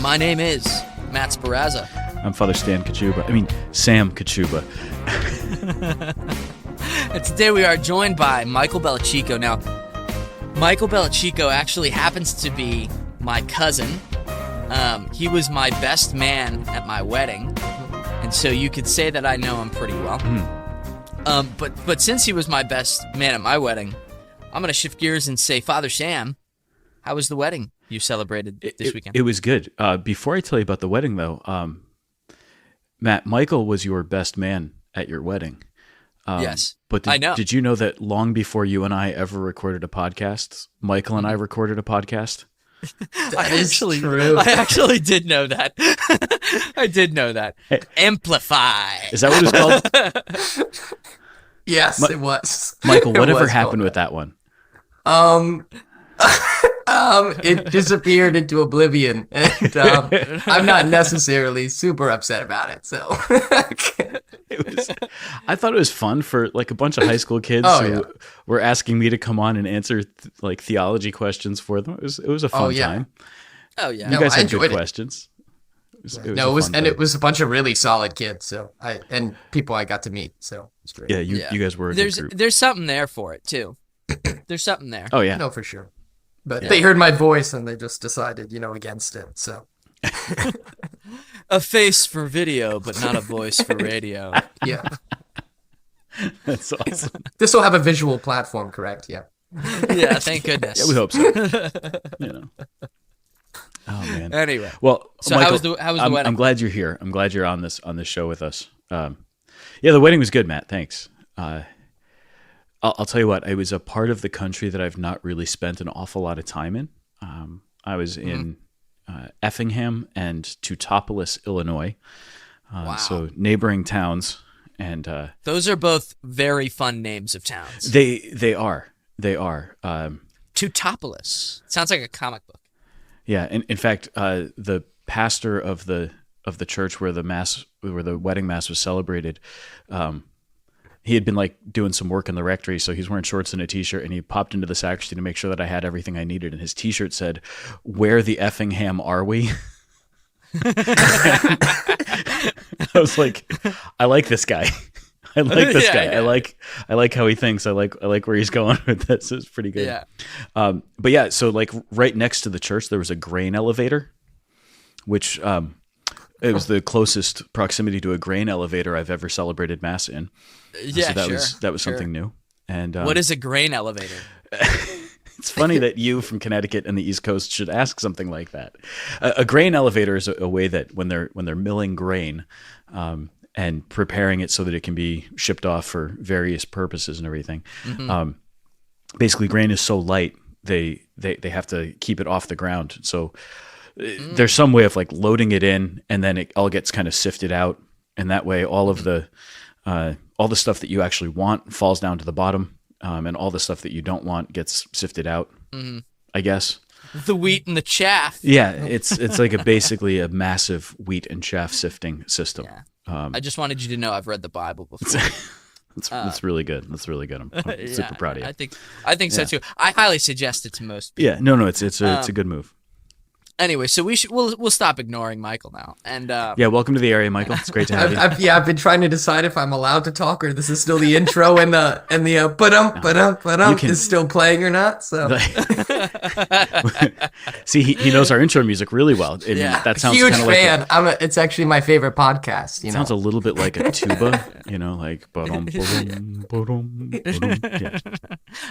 My name is Matt Sparazza. I'm Father Sam Kachuba. And today we are joined by Michael Bellacicco. Now, Michael Bellacicco actually happens to be my cousin. He was my best man at my wedding, and so you could say that I know him pretty well. But since he was my best man at my wedding, I'm going to shift gears and say, Father Sam, how was the wedding you celebrated this weekend? It was good. Before I tell you about the wedding, though, Matt, Michael was your best man at your wedding. Yes, but I know. Did you know that long before you and I ever recorded a podcast, Michael and I recorded a podcast? I actually did know that. I did know that. Hey, Amplify. Is that what it's called? Yes, it was. Michael, whatever happened with that one? It disappeared into oblivion, and I'm not necessarily super upset about it. So I thought it was fun for like a bunch of high school kids who were asking me to come on and answer like theology questions for them. It was a fun time. Oh yeah, you guys had good questions. It was a bunch of really solid kids. So and people I got to meet. So it's great. Yeah, you guys were a good group. There's something there for it too. There's something there. Oh yeah, no, for sure. But they heard my voice and they just decided, against it. So a face for video, but not a voice for radio. Yeah, that's awesome. This will have a visual platform, correct? Yeah. Yeah, thank goodness. Yeah, we hope so. Oh man. Anyway, well, so Michael, how was the wedding? I'm glad you're here. I'm glad you're on this show with us. Yeah, the wedding was good, Matt. Thanks. I'll tell you what, it was a part of the country that I've not really spent an awful lot of time in. I was in Effingham and Teutopolis, Illinois. Wow. So neighboring towns. And those are both very fun names of towns. They are. Teutopolis. Sounds like a comic book. Yeah. In fact, the pastor of the church where the wedding mass was celebrated, he had been like doing some work in the rectory, so he's wearing shorts and a t-shirt, and he popped into the sacristy to make sure that I had everything I needed, and his t-shirt said, "Where the Effingham are we?" I was like, I like this guy. I like this guy. Yeah. I like how he thinks. I like where he's going with this. It's pretty good. Yeah. But yeah, so like right next to the church there was a grain elevator, which it was the closest proximity to a grain elevator I've ever celebrated mass in. Yeah, so that was something new. And what is a grain elevator? It's funny that you from Connecticut and the East Coast should ask something like that. A grain elevator is a way that when they're milling grain and preparing it so that it can be shipped off for various purposes and everything. Mm-hmm. Basically, grain is so light they have to keep it off the ground. So there's some way of like loading it in, and then it all gets kind of sifted out, and that way all of the stuff that you actually want falls down to the bottom, and all the stuff that you don't want gets sifted out. Mm-hmm. I guess the wheat and the chaff. Yeah, it's like basically a massive wheat and chaff sifting system. Yeah. I just wanted you to know I've read the Bible before. That's really good. That's really good. I'm super proud of you. I think so too. I highly suggest it to most people. Yeah, no, it's a good move. Anyway, so we'll stop ignoring Michael now. And yeah, welcome to the area, Michael. It's great to have you. I've been trying to decide if I'm allowed to talk or this is still the intro and the ba-dum is still playing or not. So see, he knows our intro music really well. That sounds huge kind of fan. It's actually my favorite podcast. It sounds a little bit like a tuba, like ba-dum, ba-dum, ba-dum, ba-dum. Yeah.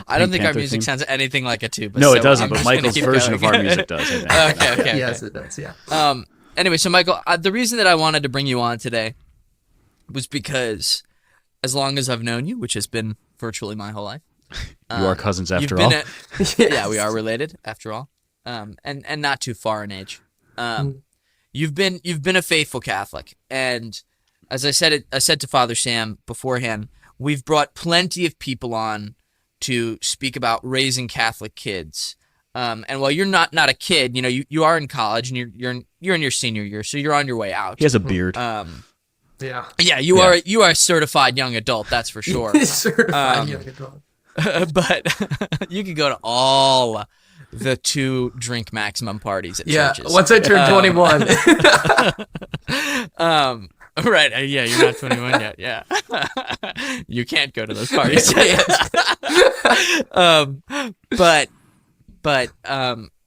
I don't think our music sounds anything like a tuba. No, it doesn't. But Michael's version of our music does. I think. Okay. Yes, it does. Yeah. Anyway, so Michael, the reason that I wanted to bring you on today was because, as long as I've known you, which has been virtually my whole life, you are cousins after all. Yes. Yeah, we are related after all, and not too far in age. You've been a faithful Catholic, and as I said to Father Sam beforehand, we've brought plenty of people on to speak about raising Catholic kids. And while you're not a kid, you are in college and you're in your senior year, so you're on your way out. He has a beard. Yeah, you are a certified young adult, that's for sure. Certified young adult. But you could go to all the 2 drink maximum parties at churches. Once I turned 21. Right. Yeah, you're not 21 yet. Yeah. You can't go to those parties. But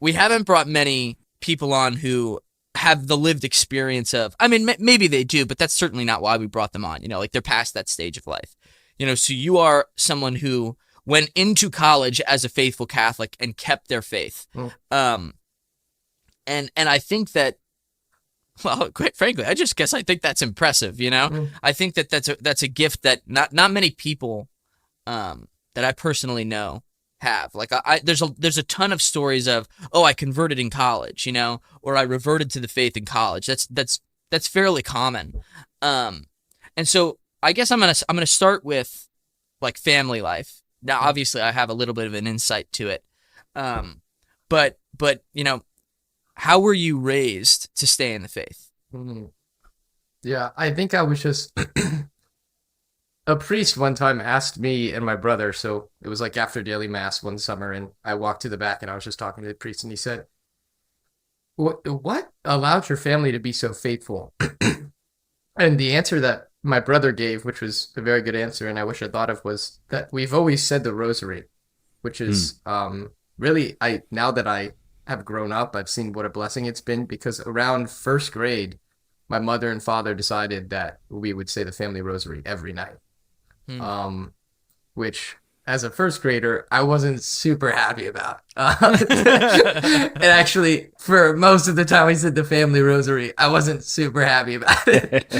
we haven't brought many people on who have the lived experience of, I mean, maybe they do, but that's certainly not why we brought them on. Like they're past that stage of life. So you are someone who went into college as a faithful Catholic and kept their faith. And I think that, well, quite frankly, I think that's impressive. I think that that's a gift that not many people that I personally know have. Like there's a ton of stories of, I converted in college, or I reverted to the faith in college. That's fairly common. And so I guess I'm gonna start with like family life. Now, obviously, I have a little bit of an insight to it, but how were you raised to stay in the faith? Yeah, I think I was just a priest one time asked me and my brother, so it was like after daily mass one summer, and I walked to the back and I was just talking to the priest, and he said, what allowed your family to be so faithful? And the answer that my brother gave, which was a very good answer, and I wish I thought of, was that we've always said the rosary, which is really, now that I have grown up, I've seen what a blessing it's been, because around first grade, my mother and father decided that we would say the family rosary every night. Which as a first grader, I wasn't super happy about. And actually, for most of the time we said the family rosary, I wasn't super happy about it.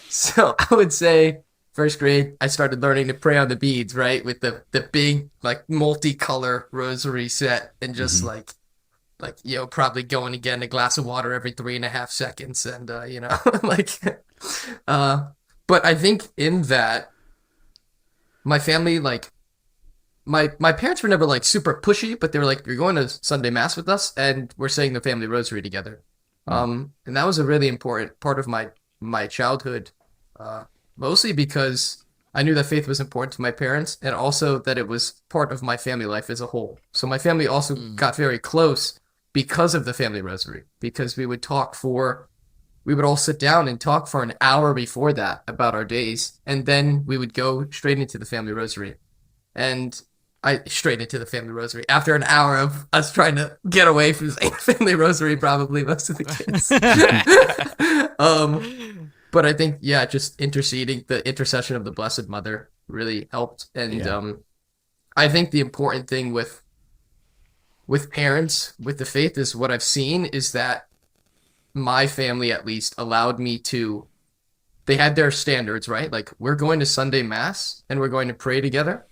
So I would say first grade, I started learning to pray on the beads, right? With the big, like, multicolor rosary set, and just probably going again a glass of water every 3.5 seconds. And, but I think in that, my family, like, my parents were never, like, super pushy, but they were like, you're going to Sunday Mass with us, and we're saying the family rosary together. And that was a really important part of my childhood, mostly because I knew that faith was important to my parents, and also that it was part of my family life as a whole. So my family also got very close because of the family rosary, because we would all sit down and talk for an hour before that about our days, and then we would go straight into the family rosary. And straight into the family rosary after an hour of us trying to get away from saying family rosary, probably most of the kids. But I think, just interceding, the intercession of the Blessed Mother really helped. And I think the important thing with parents, with the faith, is what I've seen is that my family, at least, allowed me to, they had their standards, right? Like, we're going to Sunday Mass and we're going to pray together.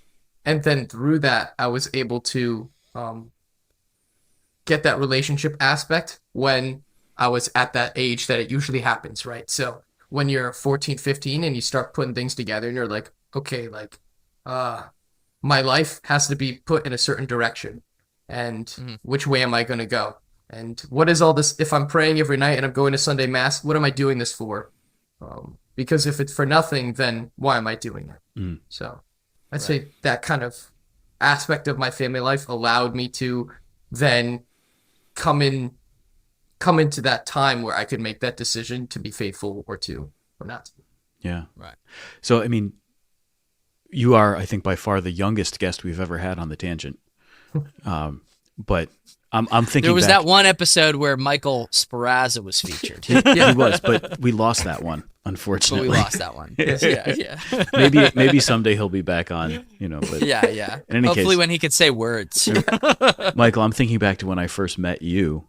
And then through that, I was able to get that relationship aspect when I was at that age that it usually happens, right? So when you're 14, 15 and you start putting things together and you're like, okay, like, my life has to be put in a certain direction. And which way am I going to go? And what is all this? If I'm praying every night and I'm going to Sunday Mass, what am I doing this for? Because if it's for nothing, then why am I doing it? So I'd say that kind of aspect of my family life allowed me to then come into that time where I could make that decision to be faithful or not. Yeah. Right. So, I mean, you are, I think, by far the youngest guest we've ever had on The Tangent. But I'm thinking there was that one episode where Michael Sparazza was featured. Yeah, he was, but we lost that one, unfortunately. But we lost that one. Yeah. Maybe someday he'll be back on, But yeah. Hopefully when he could say words. Michael, I'm thinking back to when I first met you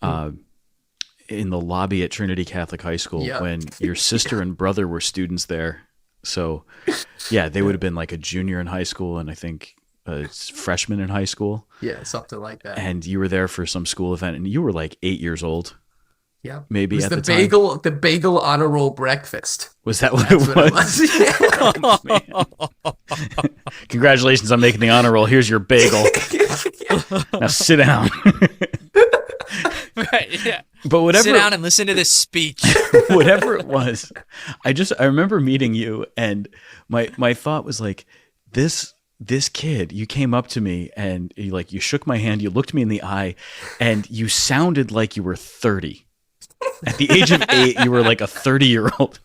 in the lobby at Trinity Catholic High School when your sister and brother were students there. So, they would have been like a junior in high school, and I think a freshman in high school. Yeah, something like that. And you were there for some school event, and you were like 8 years old. Yeah, maybe it was at the bagel honor roll breakfast. Was that what it was? Oh, man. Congratulations on making the honor roll. Here's your bagel. Now sit down. Right, yeah. But whatever, Sit down and listen to this speech. whatever it was, I remember meeting you, and my thought was like, this kid, you came up to me and you shook my hand, you looked me in the eye, and you sounded like you were 30. At the age of 8, you were like a 30-year-old.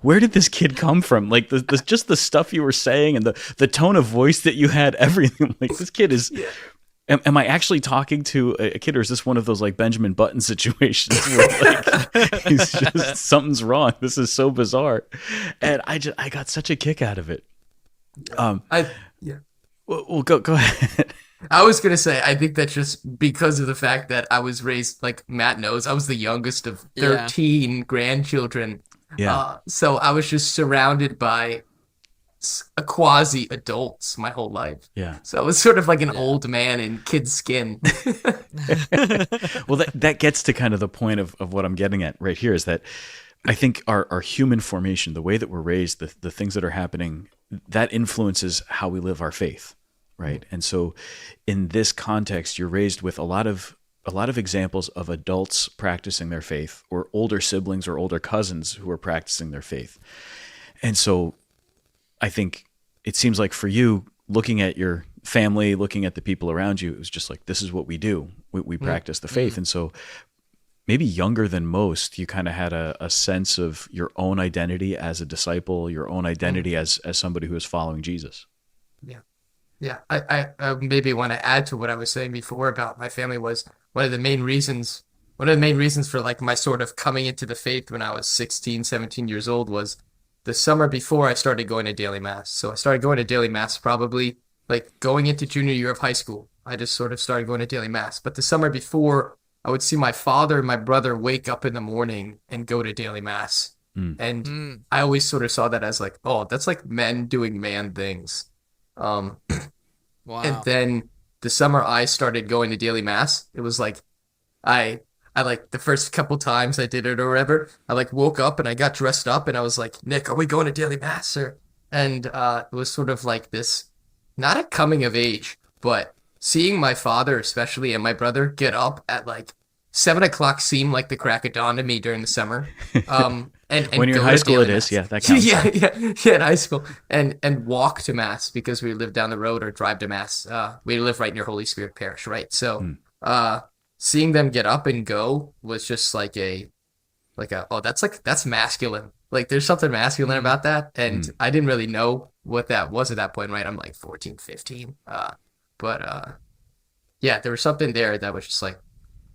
Where did this kid come from? Like just the stuff you were saying and the tone of voice that you had, everything. Like, this kid is. Yeah. Am I actually talking to a kid, or is this one of those like Benjamin Button situations where like he's just something's wrong? This is so bizarre, and I got such a kick out of it. Well, go ahead. I was gonna say, I think that's just because of the fact that I was raised, like Matt knows, I was the youngest of 13 grandchildren. Yeah. So I was just surrounded by a quasi adults my whole life. Yeah. So I was sort of like an old man in kid's skin. Well, that gets to kind of the point of what I'm getting at right here, is that I think our human formation, the way that we're raised, the things that are happening, that influences how we live our faith, right? And so in this context, you're raised with a lot of examples of adults practicing their faith, or older siblings or older cousins who are practicing their faith. And so I think it seems like for you, looking at your family, looking at the people around you, it was just like, this is what we do. We practice the faith. And so maybe younger than most, you kind of had a sense of your own identity as a disciple, your own identity as somebody who is following Jesus. Yeah. Yeah. I maybe want to add to what I was saying before about my family. Was one of the main reasons for like my sort of coming into the faith when I was 16, 17 years old was the summer before I started going to daily mass. So I started going to daily mass probably like going into junior year of high school. I just sort of started going to daily mass. But the summer before, I would see my father and my brother wake up in the morning and go to daily mass. And I always sort of saw that as like, oh, that's like men doing man things. Wow. And then the summer I started going to daily mass, it was like I like the first couple times I did it or whatever, I like woke up and I got dressed up and I was like, Nick, are we going to daily mass? And it was sort of like this, not a coming of age, but seeing my father especially and my brother get up at like 7 o'clock seemed like the crack of dawn to me during the summer. And when you're in high school, it is. Yeah, that counts. yeah, in high school. And walk to mass because we lived down the road, or drive to mass. We live right near Holy Spirit Parish, right? So seeing them get up and go was just like that's masculine. Like there's something masculine about that. And I didn't really know what that was at that point, right? I'm like 14, 15. But there was something there that was just like,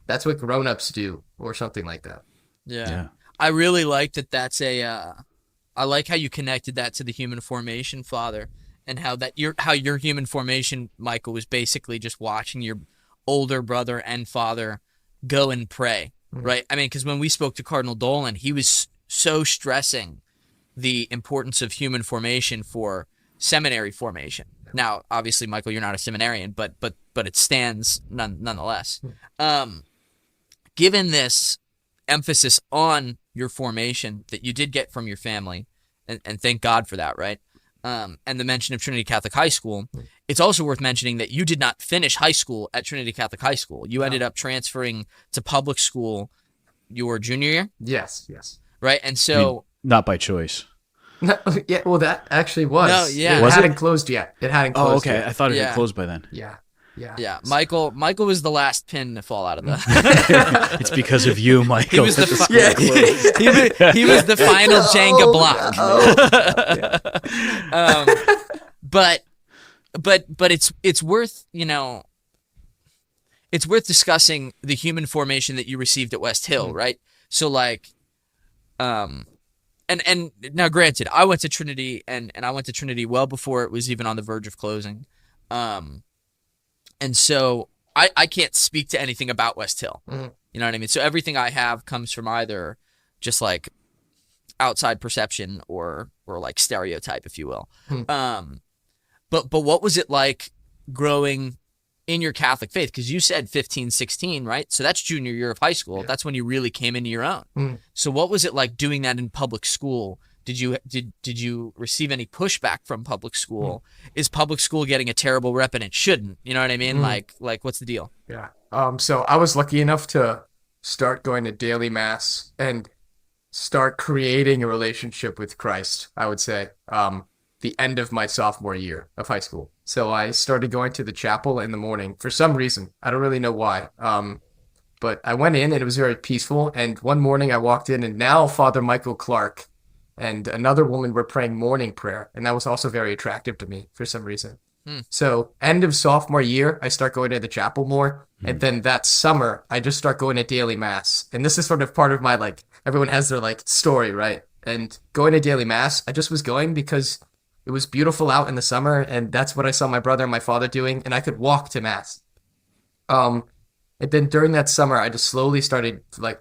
that's what grown-ups do, or something like that. Yeah. I really like that. That's I like how you connected that to the human formation, Father, and how your human formation, Michael, was basically just watching your older brother and father go and pray, right? I mean, because when we spoke to Cardinal Dolan, he was so stressing the importance of human formation for seminary formation. Now, obviously, Michael, you're not a seminarian, but it stands nonetheless. Given this emphasis on your formation that you did get from your family, and thank God for that, right? And the mention of Trinity Catholic High School, it's also worth mentioning that you did not finish high school at Trinity Catholic High School. You ended up transferring to public school your junior year? Yes. Right? And so... not by choice. No, yeah, well, that actually was. No, yeah. It hadn't closed yet. It hadn't closed Oh, okay. yet. I thought it had closed by then. Yeah. Michael was the last pin to fall out of the... It's because of you, Michael. He was the he was the final Jenga block. But it's worth, it's worth discussing the human formation that you received at West Hill, right? So like and now granted, I went to Trinity and I went to Trinity well before it was even on the verge of closing. And so I can't speak to anything about West Hill. You know what I mean? So everything I have comes from either just like outside perception or like stereotype, if you will. But what was it like growing in your Catholic faith? Because you said 15, 16, right? So that's junior year of high school. Yeah. That's when you really came into your own. So what was it like doing that in public school? Did you receive any pushback from public school? Is public school getting a terrible rep and it shouldn't? You know what I mean? Like what's the deal? Yeah. So I was lucky enough to start going to daily mass and start creating a relationship with Christ, I would say, the end of my sophomore year of high school. So I started going to the chapel in the morning for some reason. I don't really know why. But I went in and it was very peaceful. And one morning I walked in and now Father Michael Clark and another woman were praying morning prayer. And that was also very attractive to me for some reason. So end of sophomore year, I start going to the chapel more. And then that summer, I just start going to daily mass. And this is sort of part of my, like, everyone has their, like, story, right? And going to daily mass, I just was going because it was beautiful out in the summer. And that's what I saw my brother and my father doing. And I could walk to mass. And then during that summer, I just slowly started, like,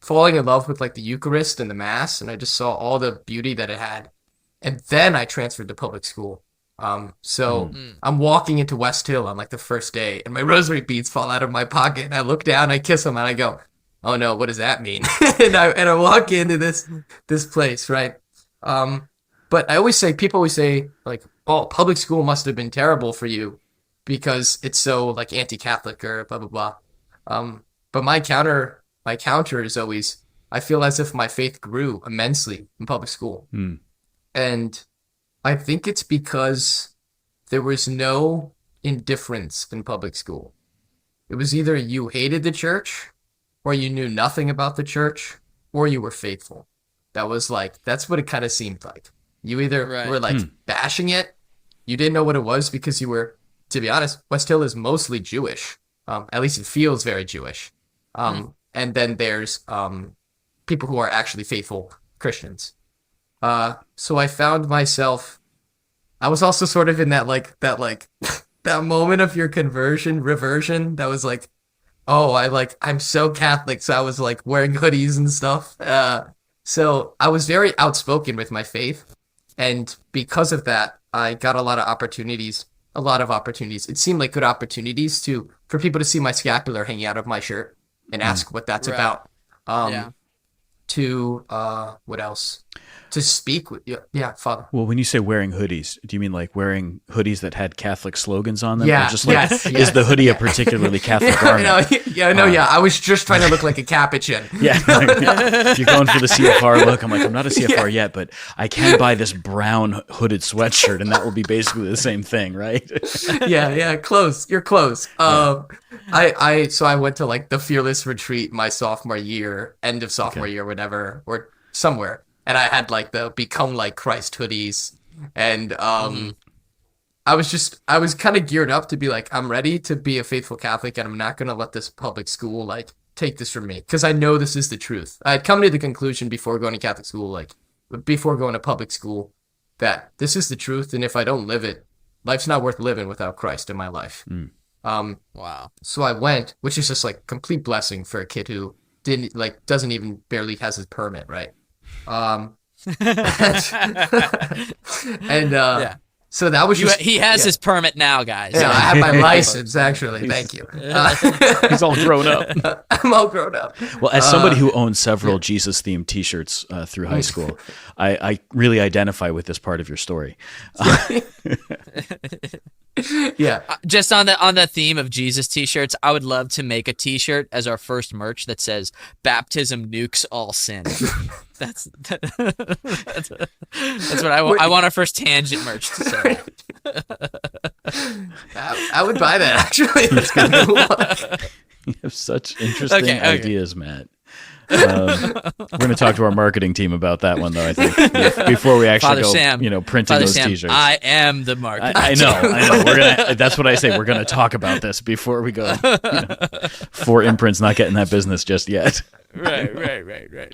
falling in love with, like, the Eucharist and the mass. And I just saw all the beauty that it had. And then I transferred to public school. So I'm walking into West Hill on like the first day and my rosary beads fall out of my pocket and I look down, I kiss them and I go, oh no, what does that mean? and I walk into this place, right? But people always say like, oh, public school must have been terrible for you because it's so like anti-Catholic or blah, blah, blah. But my counter is always, I feel as if my faith grew immensely in public school. And I think it's because there was no indifference in public school. It was either you hated the church or you knew nothing about the church or you were faithful. That's what it kind of seemed like. You either were like bashing it, you didn't know what it was because you were, to be honest, West Hill is mostly Jewish. At least it feels very Jewish. And then there's people who are actually faithful Christians. So I found myself, I was also sort of in that moment of your reversion that was like, oh, I'm so Catholic. So I was like wearing hoodies and stuff. So I was very outspoken with my faith. And because of that, I got a lot of opportunities. It seemed like good opportunities for people to see my scapular hanging out of my shirt and ask what that's about. What else? To speak with you. Yeah, Father. Well, when you say wearing hoodies, do you mean like wearing hoodies that had Catholic slogans on them? Yeah. Or just like, is the hoodie a particularly Catholic garment? I was just trying to look like a Capuchin. Yeah. If you're going for the CFR look, I'm like, I'm not a CFR yet, but I can buy this brown hooded sweatshirt and that will be basically the same thing, right? Yeah, close. You're close. So I went to like the Fearless Retreat my sophomore year, end of sophomore year, whatever, or somewhere. And I had like the Become Like Christ hoodies. And I was kind of geared up to be like, I'm ready to be a faithful Catholic and I'm not going to let this public school like take this from me. Because I know this is the truth. I had come to the conclusion before going to Catholic school, before going to public school, that this is the truth. And if I don't live it, life's not worth living without Christ in my life. Wow. So I went, which is just like complete blessing for a kid who doesn't even barely has his permit, right? So that was he has his permit now, guys. Yeah, I have my license actually. Thank you. He's all grown up. I'm all grown up. Well, as somebody who owns several Jesus-themed T-shirts through high school, I really identify with this part of your story. Yeah. Just on the theme of Jesus T-shirts, I would love to make a T-shirt as our first merch that says "Baptism nukes all sin." That's what I want. I want our first tangent merch to say. I would buy that actually. That's kind of cool. You have such interesting ideas, Matt. We're going to talk to our marketing team about that one, though. I think before we actually printing Father those Sam, T-shirts. I am the marketing. I know. That's what I say. We're going to talk about this before we go. For imprints, not getting that business just yet. Right.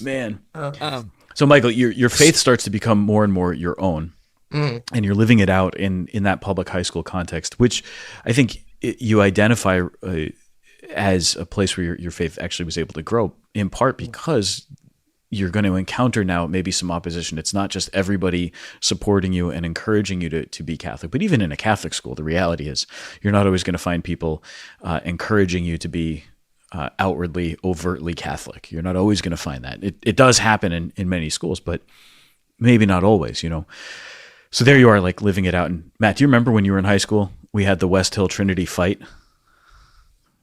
Man. So, Michael, your faith starts to become more and more your own, and you're living it out in that public high school context, which I think you identify as a place where your faith actually was able to grow, in part because you're going to encounter now maybe some opposition. It's not just everybody supporting you and encouraging you to be Catholic, but even in a Catholic school, the reality is you're not always going to find people encouraging you to be outwardly, overtly Catholic. You're not always going to find that. It does happen in many schools, but maybe not always, So there you are, like living it out. And Matt, do you remember when you were in high school, we had the West Hill Trinity fight?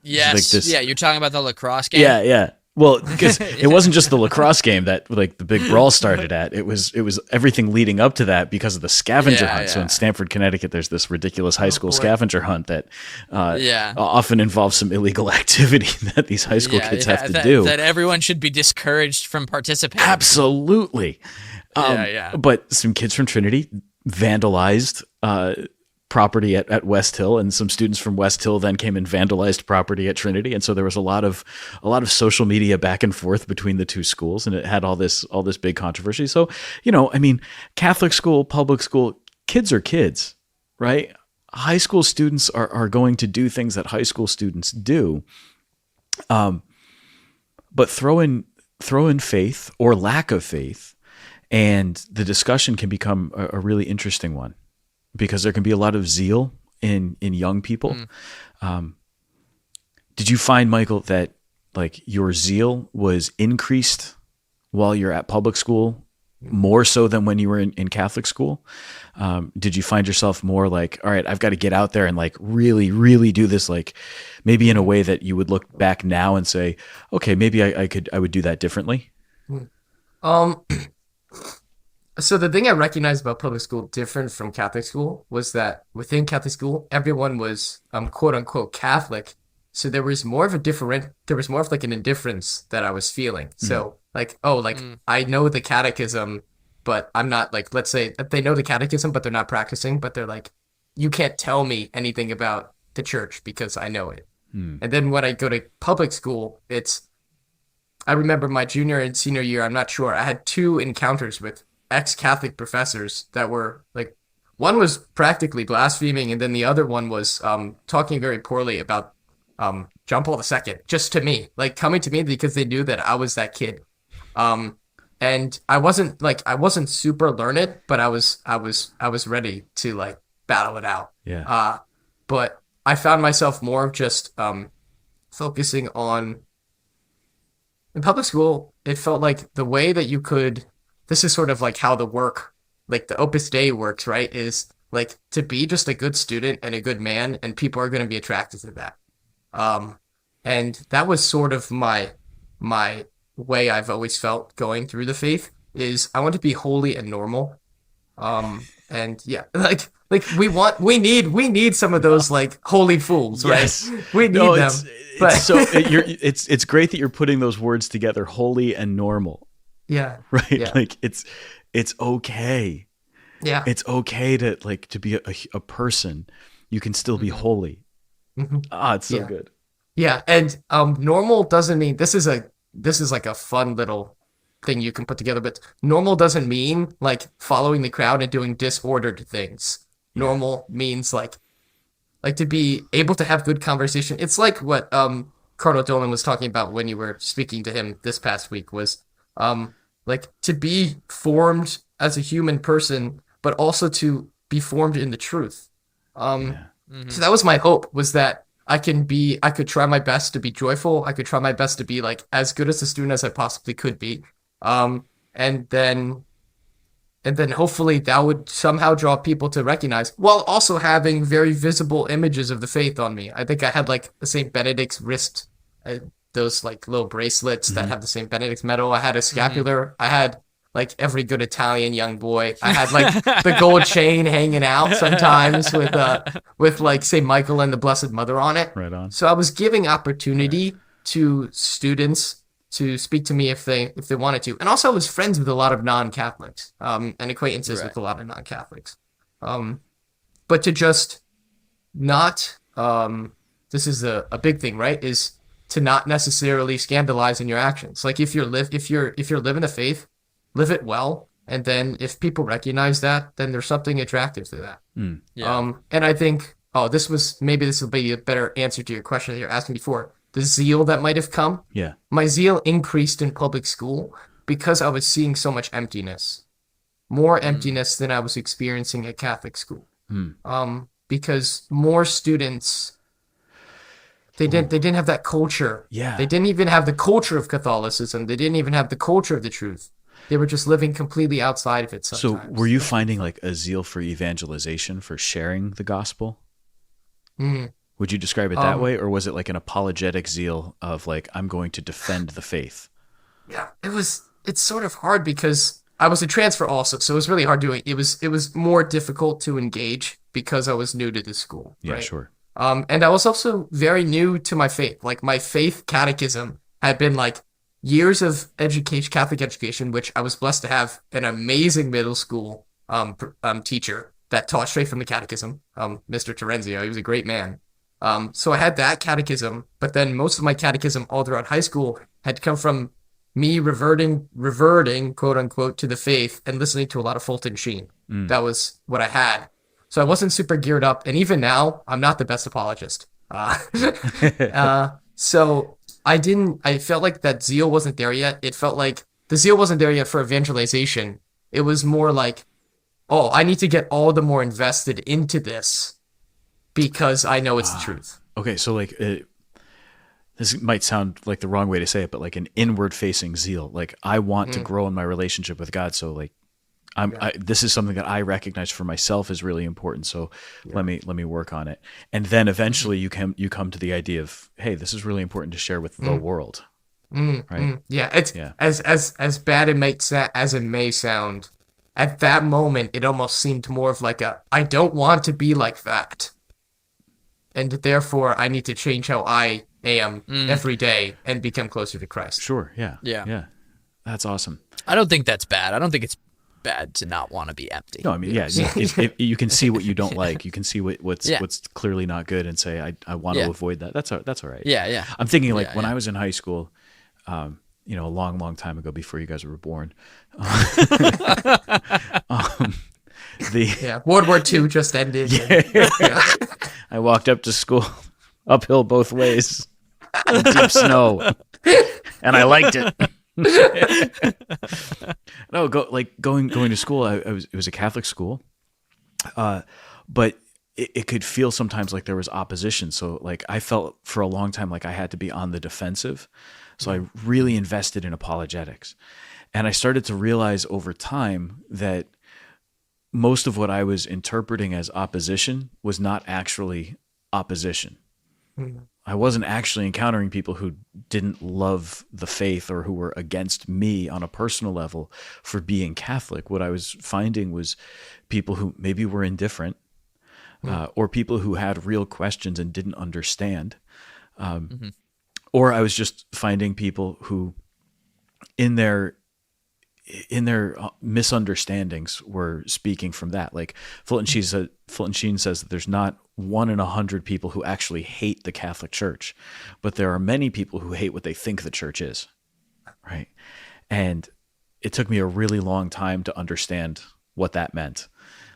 Yes. Like this, Yeah, you're talking about the lacrosse game? yeah. Well, because it wasn't just the lacrosse game that like the big brawl started at. It was everything leading up to that because of the scavenger hunt. So in Stamford, Connecticut, there's this ridiculous high school scavenger hunt that often involves some illegal activity that these high school kids have to do. That everyone should be discouraged from participating. Absolutely. But some kids from Trinity vandalized property at West Hill, and some students from West Hill then came and vandalized property at Trinity, and so there was a lot of social media back and forth between the two schools, and it had all this big controversy. So, I mean, Catholic school, public school, kids are kids, right? High school students are going to do things that high school students do, but throw in faith or lack of faith, and the discussion can become a really interesting one. Because there can be a lot of zeal in young people. Did you find, Michael, that like your zeal was increased while you're at public school more so than when you were in Catholic school? Did you find yourself more like, all right, I've got to get out there and like really, really do this, like maybe in a way that you would look back now and say, okay, maybe I would do that differently? So the thing I recognized about public school different from Catholic school was that within Catholic school, everyone was quote unquote Catholic. So there was more of like an indifference that I was feeling. So like, I know the catechism, but I'm not like, let's say they know the catechism, but they're not practicing, but they're like, you can't tell me anything about the church because I know it. And then when I go to public school, I remember my junior and senior year, I'm not sure, I had 2 encounters with ex-Catholic professors that were like, one was practically blaspheming, and then the other one was talking very poorly about John Paul II, just to me, like coming to me because they knew that I was that kid. And I wasn't super learned, but I was ready to like battle it out. Yeah. But I found myself more of just focusing on, in public school, it felt like the way that you could, this is sort of like how the Opus Dei works, right? Is like to be just a good student and a good man, and people are going to be attracted to that. And that was sort of my way I've always felt going through the faith, is I want to be holy and normal. And yeah, like we need some of those like holy fools, right? Yes. We need them. It's great that you're putting those words together, holy and normal. Yeah. Right. Yeah. Like it's okay. Yeah. It's okay to be a person. You can still be holy. It's so good. Yeah. And normal doesn't mean, this is like a fun little thing you can put together, but normal doesn't mean like following the crowd and doing disordered things. Normal means like to be able to have good conversation. It's like what Cardinal Dolan was talking about when you were speaking to him this past week, was like to be formed as a human person, but also to be formed in the truth. So that was my hope, was that I could try my best to be joyful. I could try my best to be like as good as a student as I possibly could be. And then hopefully that would somehow draw people to recognize, while also having very visible images of the faith on me. I think I had like the St. Benedict's wrist, those like little bracelets that have the St. Benedict's medal. I had a scapular. I had like every good Italian young boy. I had like the gold chain hanging out sometimes with like St. Michael and the Blessed Mother on it. Right on. So I was giving opportunity to students to speak to me if they wanted to. And also I was friends with a lot of non-Catholics, and acquaintances with a lot of non-Catholics. But to just not, this is a big thing, right? Is to not necessarily scandalize in your actions. Like if you're living the faith, live it well. And then if people recognize that, then there's something attractive to that. And I think, this will be a better answer to your question that you're asking before. The zeal that might have come. Yeah. My zeal increased in public school because I was seeing so much emptiness. More emptiness than I was experiencing at Catholic school. Because more students, they didn't have that culture. Yeah. They didn't even have the culture of Catholicism. They didn't even have the culture of the truth. They were just living completely outside of it sometimes. So were you finding like a zeal for evangelization, for sharing the gospel? Would you describe it that way, or was it like an apologetic zeal of like, I'm going to defend the faith? Yeah, it's sort of hard because I was a transfer also, so it was really hard doing. It was more difficult to engage because I was new to the school. Yeah, right? sure. And I was also very new to my faith. Like my faith catechism had been like years of education, Catholic education, which I was blessed to have an amazing middle school teacher that taught straight from the catechism, Mr. Terenzio. He was a great man. So I had that catechism, but then most of my catechism all throughout high school had come from me reverting, quote unquote, to the faith and listening to a lot of Fulton Sheen. That was what I had. So I wasn't super geared up. And even now, I'm not the best apologist. So I felt like that zeal wasn't there yet. It felt like the zeal wasn't there yet for evangelization. It was more like, oh, I need to get all the more invested into this because I know it's the truth. Okay, so like this might sound like the wrong way to say it, but like an inward-facing zeal. Like I want to grow in my relationship with God, so like this is something that I recognize for myself is really important. So let me work on it, and then eventually you come to the idea of, hey, this is really important to share with the world, right? Yeah, it's as bad as it may sound. At that moment, it almost seemed more of like I don't want to be like that. And therefore, I need to change how I am every day and become closer to Christ. Sure, yeah. Yeah. That's awesome. I don't think that's bad. I don't think it's bad to not want to be empty. No, I mean, you can see what you don't like. You can see what's clearly not good and say, I want to avoid that. That's all right. Yeah. I'm thinking like when I was in high school, a long, long time ago before you guys were born. World War II just ended. I walked up to school uphill both ways in deep snow, and I liked it. No, going to school. It was a Catholic school, but it could feel sometimes like there was opposition. So like I felt for a long time like I had to be on the defensive. So I really invested in apologetics, and I started to realize over time that most of what I was interpreting as opposition was not actually opposition. I wasn't actually encountering people who didn't love the faith or who were against me on a personal level for being Catholic. What I was finding was people who maybe were indifferent or people who had real questions and didn't understand. Or I was just finding people who in their misunderstandings were speaking from that. Like Fulton Sheen says that there's not 1 in 100 people who actually hate the Catholic Church, but there are many people who hate what they think the church is, right? And it took me a really long time to understand what that meant.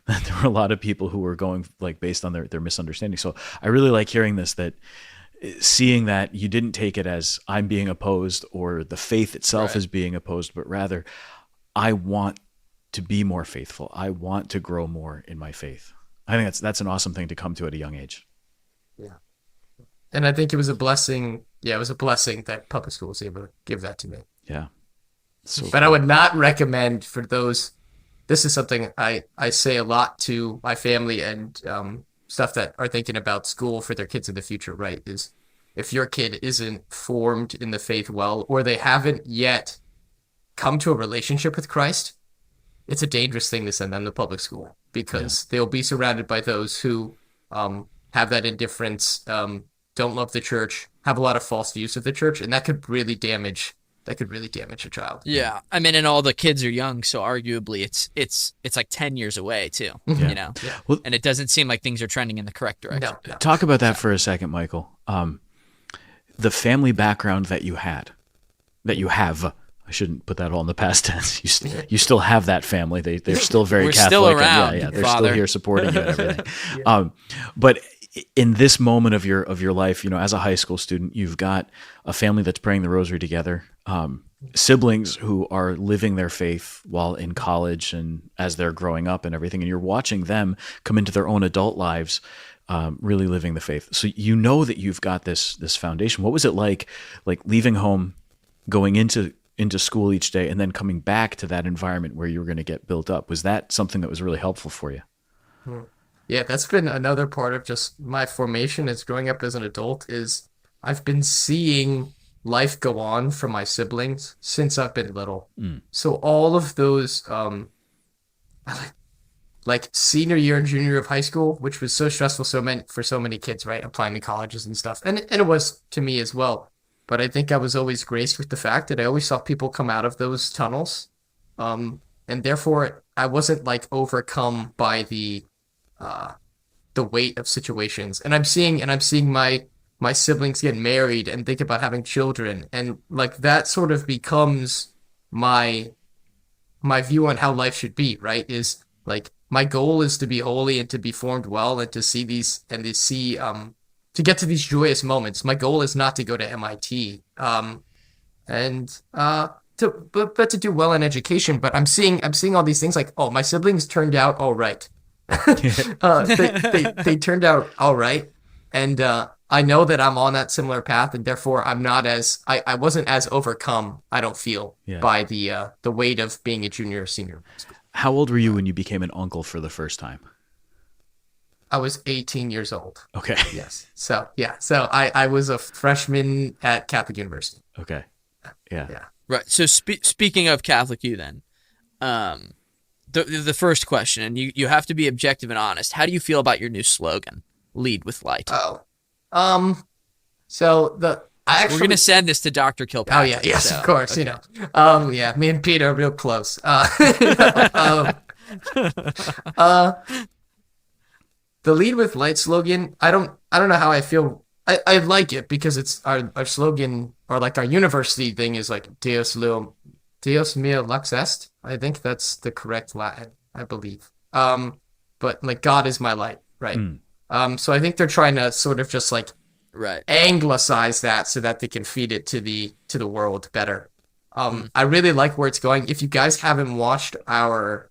There were a lot of people who were going like based on their misunderstanding. So I really like hearing this, that seeing that you didn't take it as I'm being opposed or the faith itself is being opposed, but rather I want to be more faithful. I want to grow more in my faith. I think that's an awesome thing to come to at a young age. Yeah. And I think it was a blessing. Yeah, it was a blessing that public school was able to give that to me. Yeah. But I would not recommend for those. This is something I say a lot to my family and stuff that are thinking about school for their kids in the future, right? Is if your kid isn't formed in the faith well, or they haven't yet come to a relationship with Christ, it's a dangerous thing to send them to public school because they'll be surrounded by those who have that indifference, don't love the church, have a lot of false views of the church, and that could really damage a child. Yeah. I mean, and all the kids are young, so arguably it's like 10 years away too, you know? Yeah. Well, and it doesn't seem like things are trending in the correct direction. No. Talk about that for a second, Michael. The family background that you have, I shouldn't put that all in the past tense. You still have that family. They're still very We're Catholic. still around, and they're Father. still here supporting you and everything. But in this moment of your life, as a high school student, you've got a family that's praying the rosary together, siblings who are living their faith while in college and as they're growing up and everything, and you're watching them come into their own adult lives, really living the faith. So that you've got this foundation. What was it like leaving home, going into school each day, and then coming back to that environment where you were going to get built up? Was that something that was really helpful for you? Yeah, that's been another part of just my formation as growing up as an adult is I've been seeing life go on for my siblings since I've been little. Mm. So all of those like senior year and junior year of high school, which was so stressful for so many kids, right? Applying to colleges and stuff. And it was to me as well. But I think I was always graced with the fact that I always saw people come out of those tunnels. And therefore I wasn't like overcome by uh the weight of situations. And I'm seeing my siblings get married and think about having children. And like that sort of becomes my my view on how life should be, right? Is like my goal is to be holy and to be formed well and to see these and to see to get to these joyous moments. My goal is not to go to MIT and to but to do well in education. But I'm seeing all these things like, oh, my siblings turned out all right. They turned out all right, and I know that I'm on that similar path, and therefore I'm not as I wasn't as overcome. I don't feel Yeah. by the weight of being a junior or senior. How old were you when you became an uncle for the first time? I was 18 years old. Okay. Yes. So yeah. So I was a freshman at Catholic University. Okay. Yeah. Yeah. Right. So speaking of Catholic U, then, the first question, and you have to be objective and honest. How do you feel about your new slogan, "Lead with Light"? Oh. So I actually We're gonna send this to Dr. Kilpatrick. Oh yeah, yes, so, of course. okay. You know, yeah, me and Pete are real close. The lead with light slogan. I don't know how I feel. I like it because it's our slogan or like our university thing is like Deus meo lux est. I think that's the correct Latin, I believe. But like God is my light, right? So I think they're trying to sort of just like Right. anglicize that so that they can feed it to the world better. I really like where it's going. If you guys haven't watched our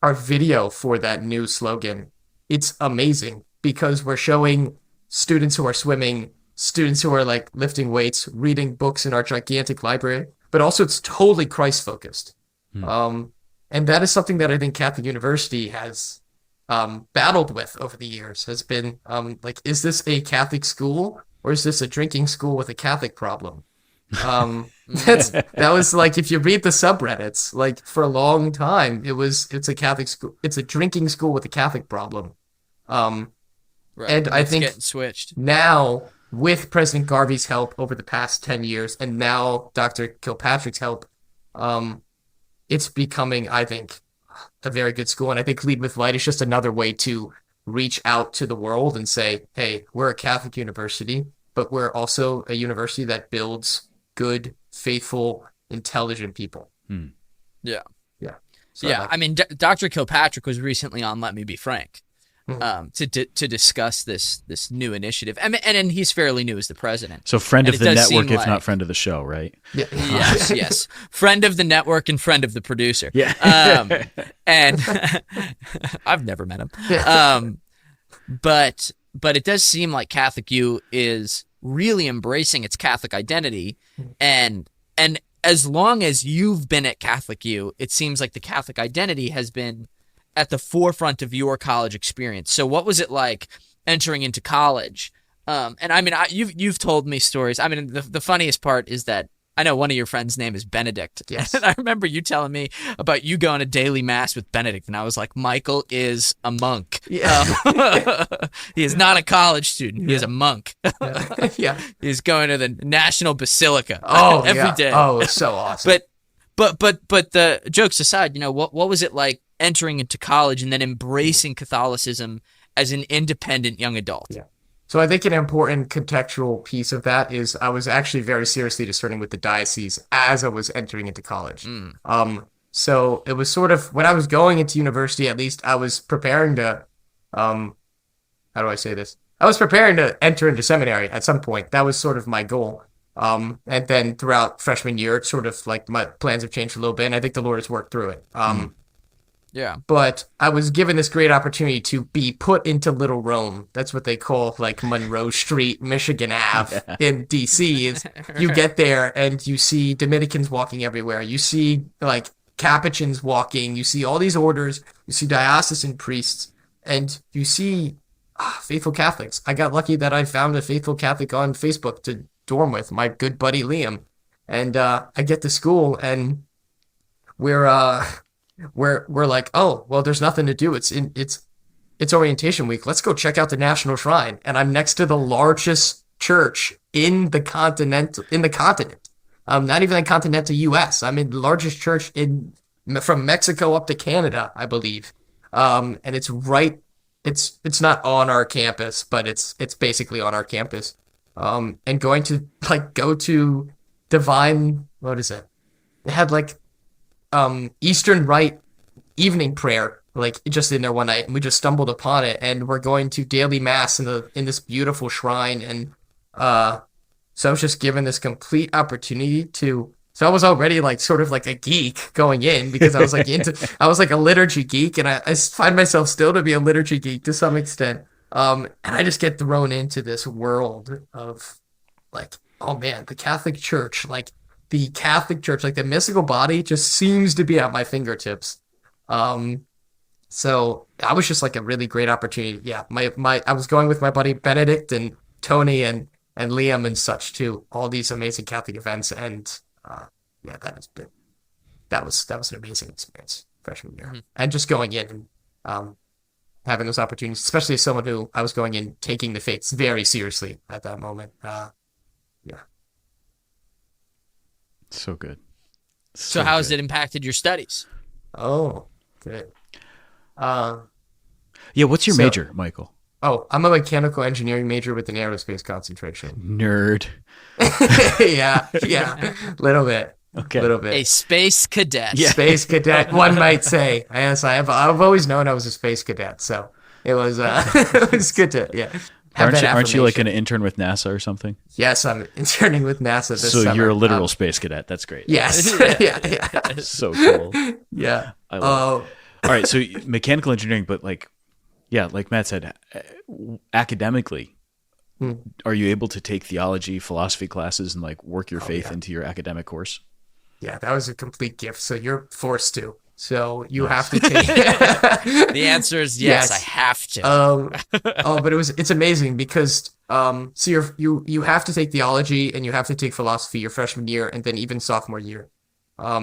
video for that new slogan, it's amazing because we're showing students who are swimming, students who are like lifting weights, reading books in our gigantic library, but also it's totally Christ focused. And that is something that I think Catholic University has battled with over the years has been like, is this a Catholic school or is this a drinking school with a Catholic problem? That was like, if you read the subreddits, like for a long time, it's a Catholic school, it's a drinking school with a Catholic problem. Right. And I It's think getting switched. now with President Garvey's help over the past 10 years, and now Dr. Kilpatrick's help, it's becoming, I think, a very good school. And I think Lead with Light is just another way to reach out to the world and say, hey, we're a Catholic university, but we're also a university that builds good, faithful, intelligent people. Yeah. Yeah. So Yeah. I mean, Dr. Kilpatrick was recently on Let Me Be Frank. To discuss this new initiative, and he's fairly new as the president. So friend And of it the does network, seem if not like- friend of the show, right? yeah. Yes, friend of the network and friend of the producer. Yeah. And I've never met him. But it does seem like Catholic U is really embracing its Catholic identity, and as long as you've been at Catholic U, it seems like the Catholic identity has been at the forefront of your college experience. So what was it like entering into college? And I mean, you've told me stories. I mean, the funniest part is that I know one of your friends' name is Benedict. Yes. And I remember you telling me about you going to daily mass with Benedict, and I was like, Michael is a monk. Yeah. He is not a college student. He is a monk. Yeah. He's going to the National Basilica Oh, every day. Oh, it's so awesome. But the jokes aside, you know, what was it like entering into college and then embracing Catholicism as an independent young adult? Yeah. So I think an important contextual piece of that is I was actually very seriously discerning with the diocese as I was entering into college. So it was sort of when I was going into university, at least I was preparing to, how do I say this? I was preparing to enter into seminary at some point. That was sort of my goal. And then throughout freshman year, it's sort of like my plans have changed a little bit, and I think the Lord has worked through it. Yeah. But I was given this great opportunity to be put into Little Rome. That's what they call like Monroe Street, Michigan Ave in DC. Is you get there and you see Dominicans walking everywhere. You see like Capuchins walking. You see all these orders. You see diocesan priests. and you see faithful Catholics. I got lucky that I found a faithful Catholic on Facebook to dorm with, my good buddy Liam. And I get to school and we're like, oh, well, there's nothing to do. It's orientation week. Let's go check out the National Shrine. And I'm next to the largest church in the continent. Not even the continental US. I'm in the largest church from Mexico up to Canada, I believe. And it's right. It's not on our campus, but it's basically on our campus. And going to go to Divine, what is it? They had Eastern Rite evening prayer, just in there one night, and we just stumbled upon it, and we're going to daily mass in this beautiful shrine, and so I was just given this complete opportunity to. So I was already sort of like a geek going in because I was I was like a liturgy geek, and I find myself still to be a liturgy geek to some extent. And I just get thrown into this world of oh man, the Catholic Church, the mystical body just seems to be at my fingertips. So I was just a really great opportunity. Yeah, I was going with my buddy Benedict and Tony and Liam and such to all these amazing Catholic events, and yeah, that was an amazing experience freshman year, and just going in and having those opportunities, especially as someone who I was going in taking the faiths very seriously at that moment. Yeah. So good. So how has it impacted your studies? Oh, good. Yeah, what's your major, Michael? Oh, I'm a mechanical engineering major with an aerospace concentration. Nerd. Yeah, little bit. Okay. Little bit. A space cadet. Yeah. Space cadet, one might say. Yes, I've always known I was a space cadet, so it was it was good to Aren't you an intern with NASA or something? Yes, I'm interning with NASA this summer. So you're a literal space cadet. That's great. Yes. Yeah. So cool. Yeah. I love it. All right, so mechanical engineering, but like Matt said, academically, are you able to take theology, philosophy classes and work your faith into your academic course? Yeah, that was a complete gift. So you're forced to. So you have to take. The answer is yes. I have to. But it's amazing because so you have to take theology and you have to take philosophy your freshman year and then even sophomore year,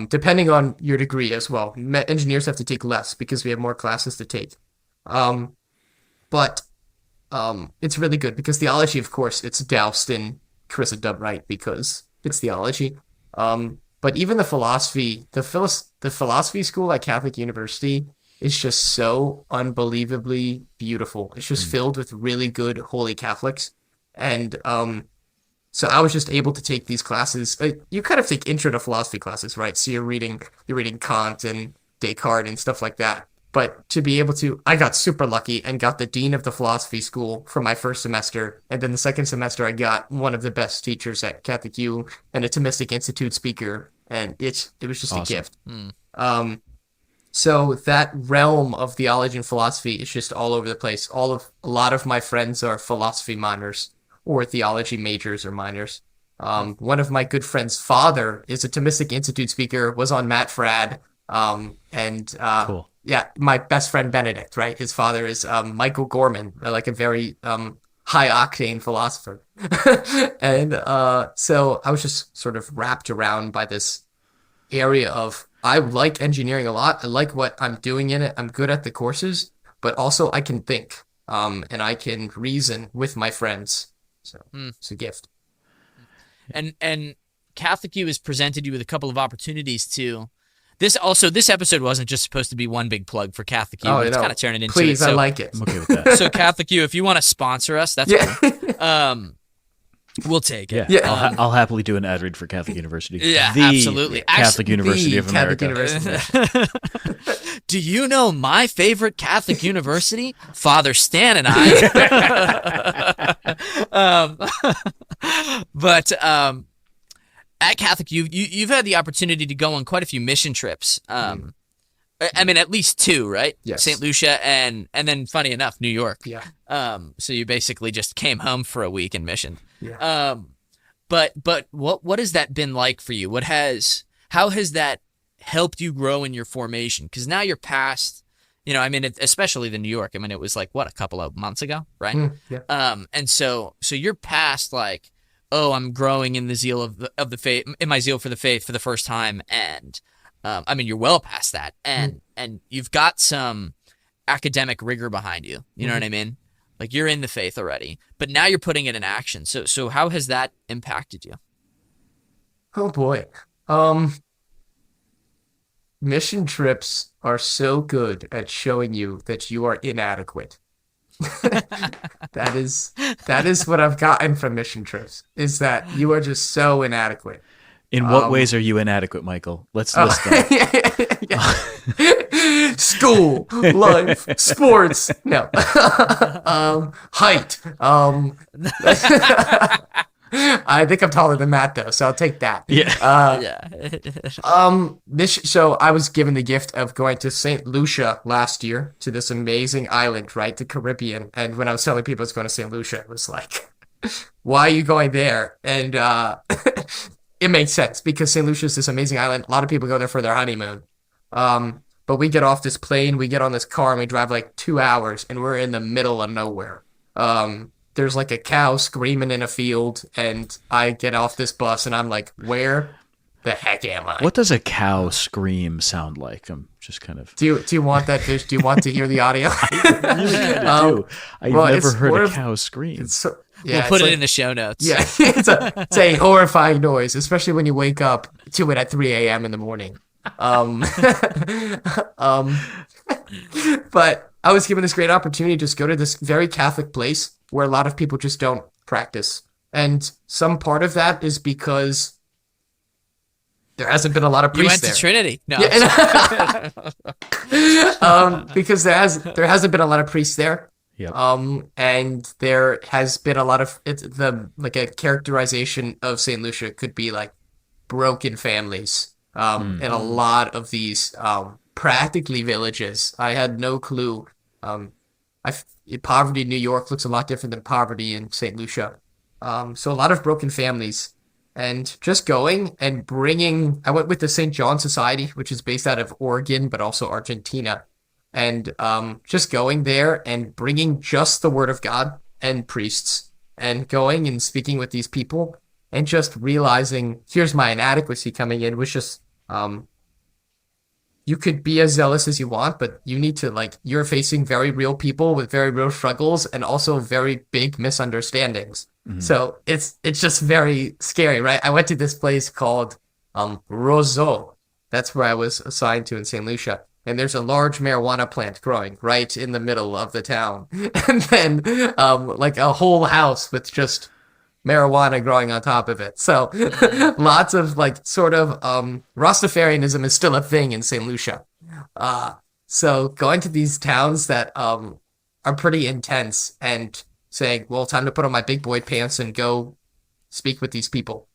depending on your degree as well. Engineers have to take less because we have more classes to take. But it's really good because theology, of course, it's doused in Christendom, right? Because it's theology. But even the philosophy, the philosophy school at Catholic University is just so unbelievably beautiful. It's just filled with really good holy Catholics. And so I was just able to take these classes. You kind of take intro to philosophy classes, right? So you're reading Kant and Descartes and stuff like that. But to be able to, I got super lucky and got the dean of the philosophy school for my first semester. And then the second semester, I got one of the best teachers at Catholic U and a Thomistic Institute speaker. And it was just awesome. A gift. So that realm of theology and philosophy is just all over the place. A lot of my friends are philosophy minors or theology majors or minors. One of my good friends' father is a Thomistic Institute speaker, was on Matt Frad. Cool. Yeah, my best friend Benedict, right? His father is Michael Gorman, a very high octane philosopher. And so I was just sort of wrapped around by this area of, I like engineering a lot. I like what I'm doing in it. I'm good at the courses, but also I can think and I can reason with my friends. So it's a gift. And Catholic U has presented you with a couple of opportunities to. This episode wasn't just supposed to be one big plug for Catholic U. It's kind of turning into Please, it. So, I like it. I'm okay with that. So Catholic U, if you want to sponsor us, that's cool. We'll take it. Yeah. I'll happily do an ad read for Catholic University. Yeah, the absolutely. Catholic University of America. Do you know my favorite Catholic university? Father Stan and I. But at Catholic U, you've had the opportunity to go on quite a few mission trips. I mean, at least two, right? Yes. St. Lucia and then, funny enough, New York. Yeah. So you basically just came home for a week and mission. Yeah. But what has that been like for you? How has that helped you grow in your formation? Because now you're past I mean, especially the New York. I mean, it was like what, a couple of months ago, right? Yeah. And so you're past like, oh, I'm growing in the zeal of the faith, in my zeal for the faith for the first time, and I mean, you're well past that, and you've got some academic rigor behind you. You know what I mean? Like you're in the faith already, but now you're putting it in action. So how has that impacted you? Oh boy. Mission trips are so good at showing you that you are inadequate. That is what I've gotten from mission trips, is that you are just so inadequate. In what ways are you inadequate, Michael? Let's list them. School, life, sports, no. Height. I think I'm taller than Matt though, so I'll take that. Yeah. So I was given the gift of going to St. Lucia last year, to this amazing island, right, the Caribbean. And when I was telling people I was going to St. Lucia, it was like, why are you going there? And it makes sense because St. Lucia is this amazing island. A lot of people go there for their honeymoon. But we get off this plane, we get on this car, and we drive like 2 hours, and we're in the middle of nowhere. There's like a cow screaming in a field, and I get off this bus, and I'm like, where the heck am I? What does a cow scream sound like? I'm just kind of... Do you want that, Fish? Do you want to hear the audio? I really kind of do. I've never heard a cow scream. We'll put it in the show notes. Yeah, it's a horrifying noise, especially when you wake up to it at 3 a.m. in the morning. But I was given this great opportunity to just go to this very Catholic place where a lot of people just don't practice. And some part of that is because there hasn't been a lot of priests there. You went to Trinity. No. Yeah, because there hasn't been a lot of priests there. Yep. And there has been a lot of a characterization of St. Lucia could be like broken families. And a lot of these practically villages. I had no clue. Poverty in New York looks a lot different than poverty in St. Lucia. So a lot of broken families. And just going and bringing... I went with the St. John Society, which is based out of Oregon, but also Argentina. And just going there and bringing just the word of God and priests. And going and speaking with these people. And just realizing, here's my inadequacy coming in, was just... you could be as zealous as you want, but you need to, you're facing very real people with very real struggles and also very big misunderstandings. Mm-hmm. So it's just very scary, right? I went to this place called Roseau. That's where I was assigned to in St. Lucia. And there's a large marijuana plant growing right in the middle of the town. And then a whole house with just marijuana growing on top of it. So lots of Rastafarianism is still a thing in St. Lucia. So going to these towns that are pretty intense and saying, well, time to put on my big boy pants and go speak with these people.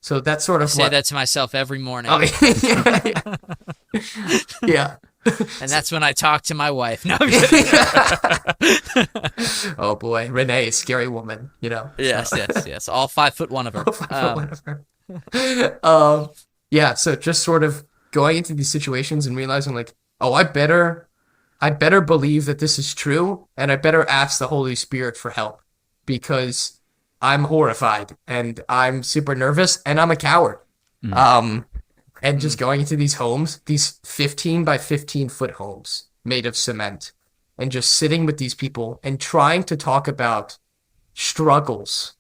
So that's sort of I say that to myself every morning. Oh, yeah. And that's when I talk to my wife. No, oh boy, Renee, scary woman, Yes. All 5'1" of her. All 5'1" of her. Yeah. So just sort of going into these situations and realizing I better believe that this is true, and I better ask the Holy Spirit for help because I'm horrified and I'm super nervous and I'm a coward. And just going into these homes, these 15 by 15 foot homes made of cement, and just sitting with these people and trying to talk about struggles.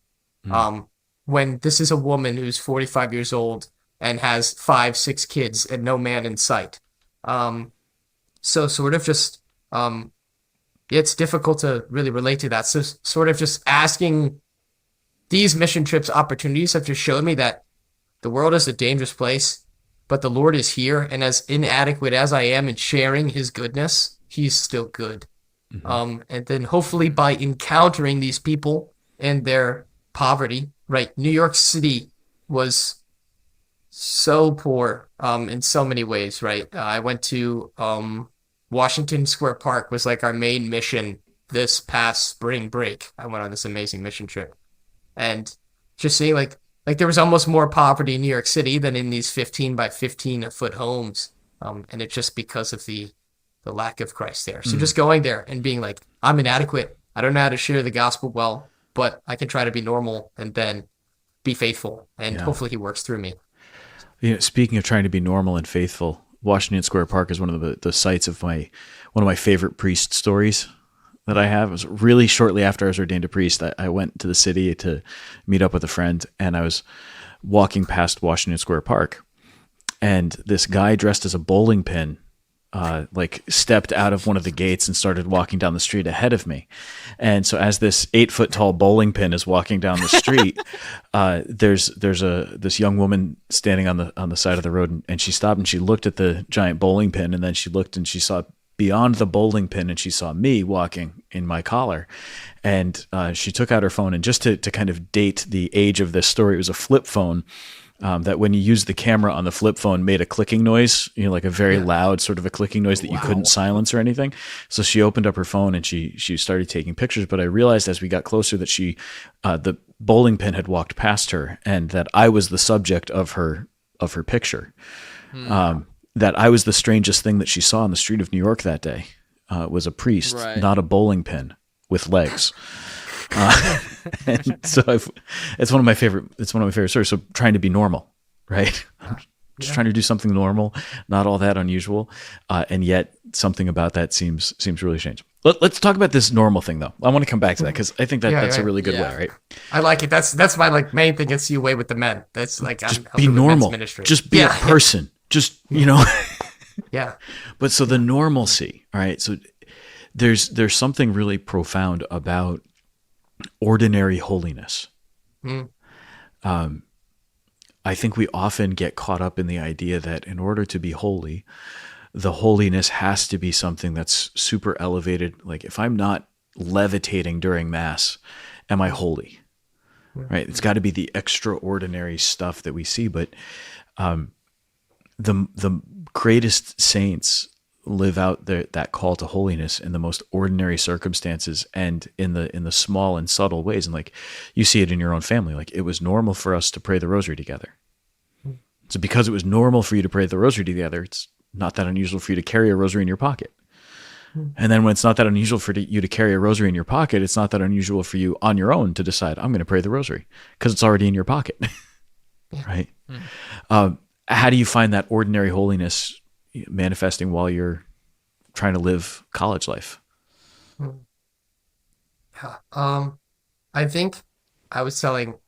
When this is a woman who's 45 years old and has 5-6 kids and no man in sight. So sort of just, it's difficult to really relate to that. So sort of just asking, these mission trips opportunities have just showed me that the world is a dangerous place. But the Lord is here, and as inadequate as I am in sharing his goodness, he's still good. Mm-hmm. And then hopefully by encountering these people and their poverty, right? New York City was so poor in so many ways, right? I went to Washington Square Park was like our main mission this past spring break. I went on this amazing mission trip. And just seeing like there was almost more poverty in New York City than in these 15 by 15 foot homes. And it's just because of the the lack of Christ there. So just going there and being like, I'm inadequate. I don't know how to share the gospel well, but I can try to be normal and then be faithful. And hopefully he works through me. Speaking of trying to be normal and faithful, Washington Square Park is one of the sites of one of my favorite priest stories that I have. It was really shortly after I was ordained a priest. I went to the city to meet up with a friend, and I was walking past Washington Square Park, and this guy dressed as a bowling pin stepped out of one of the gates and started walking down the street ahead of me. And so as this 8-foot tall bowling pin is walking down the street, there's this young woman standing on the side of the road, and she stopped and she looked at the giant bowling pin, and then she looked and she saw beyond the bowling pin, and she saw me walking in my collar. And she took out her phone, and just to kind of date the age of this story, it was a flip phone. That when you use the camera on the flip phone made a clicking noise, like a very loud sort of a clicking noise that you couldn't silence or anything. So she opened up her phone and she started taking pictures. But I realized as we got closer that the bowling pin had walked past her, and that I was the subject of her picture. That I was the strangest thing that she saw on the street of New York that day. Was a priest, not a bowling pin with legs. And so it's one of my favorite stories. So trying to be normal, right? Just trying to do something normal, not all that unusual. And yet something about that seems really strange. Let's talk about this normal thing though. I want to come back to that because I think that's a really good way, right? I like it. That's my main thing. It's the way with the men. That's like, just be normal. Just be a person. Just, Yeah. But so the normalcy, all right. So there's something really profound about ordinary holiness. I think we often get caught up in the idea that in order to be holy, the holiness has to be something that's super elevated. Like if I'm not levitating during Mass, am I holy? Right? It's got to be the extraordinary stuff that we see. But the greatest saints live out that call to holiness in the most ordinary circumstances and in the small and subtle ways. And like you see it in your own family, like it was normal for us to pray the rosary together. So because it was normal for you to pray the rosary together, it's not that unusual for you to carry a rosary in your pocket. And then when it's not that unusual for you to carry a rosary in your pocket, it's not that unusual for you on your own to decide, I'm going to pray the rosary because it's already in your pocket. Right? How do you find that ordinary holiness manifesting while you're trying to live college life? I think I was telling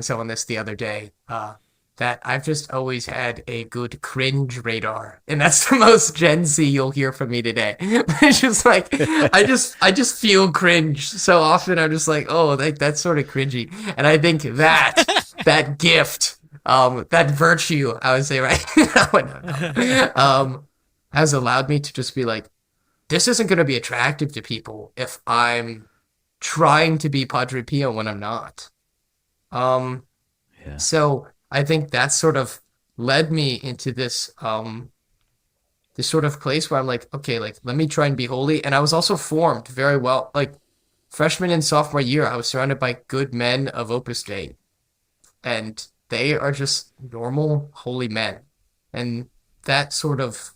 someone this the other day, that I've just always had a good cringe radar, and that's the most Gen Z you'll hear from me today. It's just like I just feel cringe so often. I'm just like, oh, that's sort of cringy, and I think that gift. That virtue, I would say, right, has allowed me to just be like, this isn't going to be attractive to people if I'm trying to be Padre Pio when I'm not. So I think that sort of led me into this sort of place where I'm like, okay, like let me try and be holy. And I was also formed very well, like freshman and sophomore year, I was surrounded by good men of Opus Dei, and they are just normal, holy men. And that sort of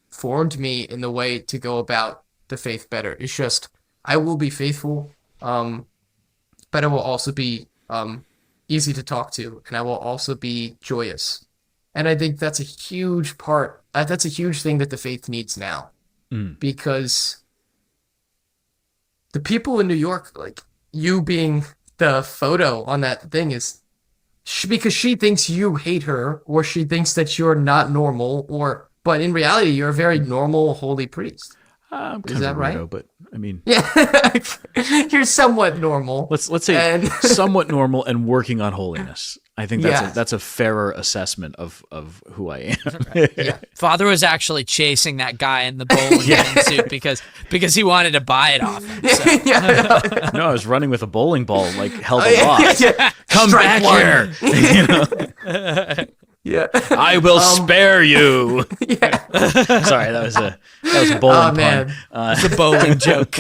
formed me in the way to go about the faith better. It's just, I will be faithful, but I will also be easy to talk to, and I will also be joyous. And I think that's a huge part, that's a huge thing that the faith needs now. Because the people in New York, like you being the photo on that thing is, because she thinks you hate her, or she thinks that you're not normal, but in reality, you're a very normal, holy priest. Is that right? But I mean, yeah, you're somewhat normal. Let's say somewhat normal and working on holiness. I think that's a fairer assessment of who I am. Yeah. Father was actually chasing that guy in the bowling pin suit because he wanted to buy it off him. So. No, I was running with a bowling ball like held aloft. Come Strike back here. Yeah. I will spare you. Sorry, that was a bowling pun. It's a bowling joke.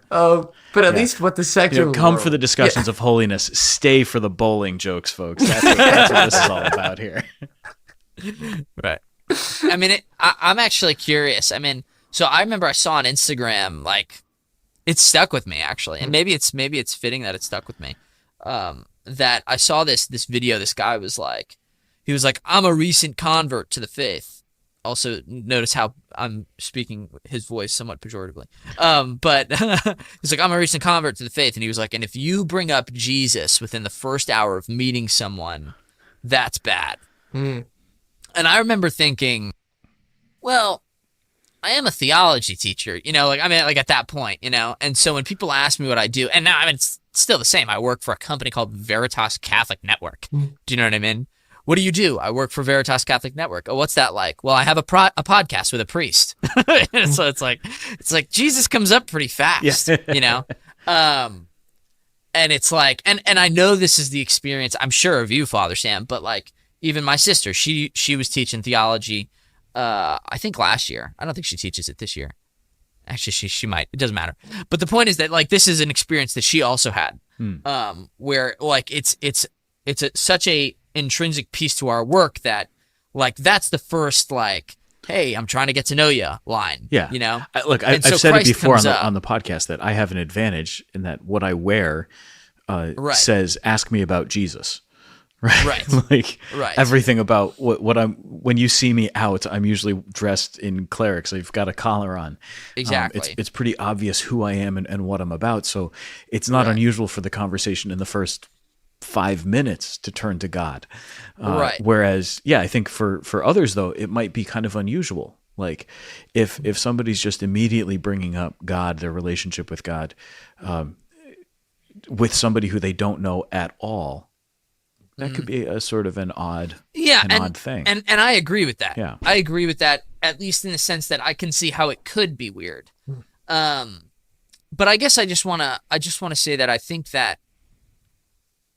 But at least what the secular come world, for the discussions of holiness, stay for the bowling jokes, folks. That's what this is all about here. Right. I mean, I'm actually curious. I mean, so I remember I saw on Instagram, like, it stuck with me actually, and maybe it's fitting that it stuck with me. That I saw this video. This guy was like, I'm a recent convert to the faith. Also, notice how I'm speaking his voice somewhat pejoratively. But he's like, I'm a recent convert to the faith, and he was like, and if you bring up Jesus within the first hour of meeting someone, that's bad. Mm. And I remember thinking, well, I am a theology teacher, like, I mean, like at that point, and so when people ask me what I do, and now, I mean, it's still the same. I work for a company called Veritas Catholic Network. Do you know what I mean? What do you do? I work for Veritas Catholic Network. Oh, what's that like? Well, I have a podcast with a priest. So it's like Jesus comes up pretty fast, and it's like, and I know this is the experience, I'm sure, of you, Father Sam, but like, even my sister, she was teaching theology, I think last year. I don't think she teaches it this year. Actually, she might. It doesn't matter. But the point is that, like, this is an experience that she also had, where like it's such a intrinsic piece to our work that, like, that's the first, like, hey, I'm trying to get to know you line. Yeah. Look, I've said it before on the podcast that I have an advantage in that what I wear says, ask me about Jesus. Right. Like, everything about when you see me out, I'm usually dressed in clerics. I've got a collar on. Exactly. It's pretty obvious who I am and what I'm about. So it's not unusual for the conversation in the first 5 minutes to turn to God. Whereas, I think for others, though, it might be kind of unusual. Like if somebody's just immediately bringing up God, their relationship with God, with somebody who they don't know at all, that could be a sort of an odd thing. And I agree with that. Yeah. I agree with that, at least in the sense that I can see how it could be weird. But I guess I just want to say that I think that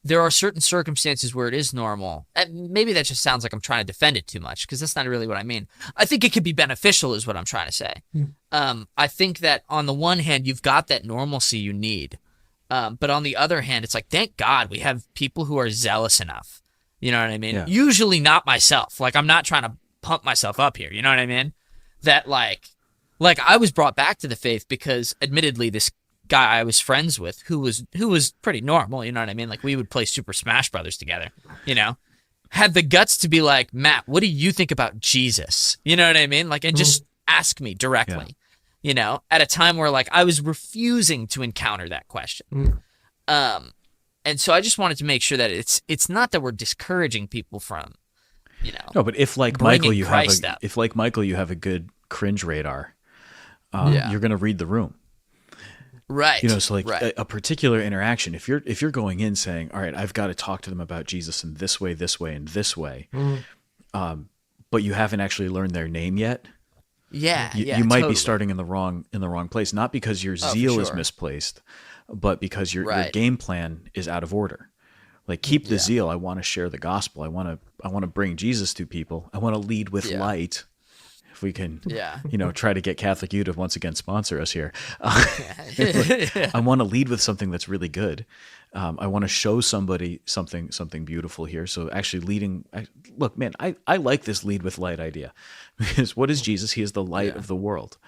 there are certain circumstances where it is normal. And maybe that just sounds like I'm trying to defend it too much, because that's not really what I mean. I think it could be beneficial is what I'm trying to say. I think that on the one hand, you've got that normalcy you need. But on the other hand, it's like, thank God we have people who are zealous enough. You know what I mean? Yeah. Usually not myself. Like, I'm not trying to pump myself up here. You know what I mean? That like I was brought back to the faith because, admittedly, this guy I was friends with who was pretty normal. You know what I mean? Like, we would play Super Smash Brothers together, had the guts to be like, Matt, what do you think about Jesus? You know what I mean? Like, and just ask me directly. Yeah. At a time where, like, I was refusing to encounter that question. And so I just wanted to make sure that it's not that we're discouraging people from, No, but if like Michael, you have a good cringe radar, you're going to read the room. Right. So like a particular interaction, if you're going in saying, all right, I've got to talk to them about Jesus in this way, and this way, but you haven't actually learned their name yet. You might be starting in the wrong place, not because your zeal is misplaced, but because your game plan is out of order. Like, keep the zeal. I want to share the gospel. I want to bring Jesus to people. I want to lead with light. If we can, try to get Catholic U to once again sponsor us here. I want to lead with something that's really good. I want to show somebody something beautiful here. So actually look, man, I like this lead with light idea, because what is Jesus? He is the light of the world.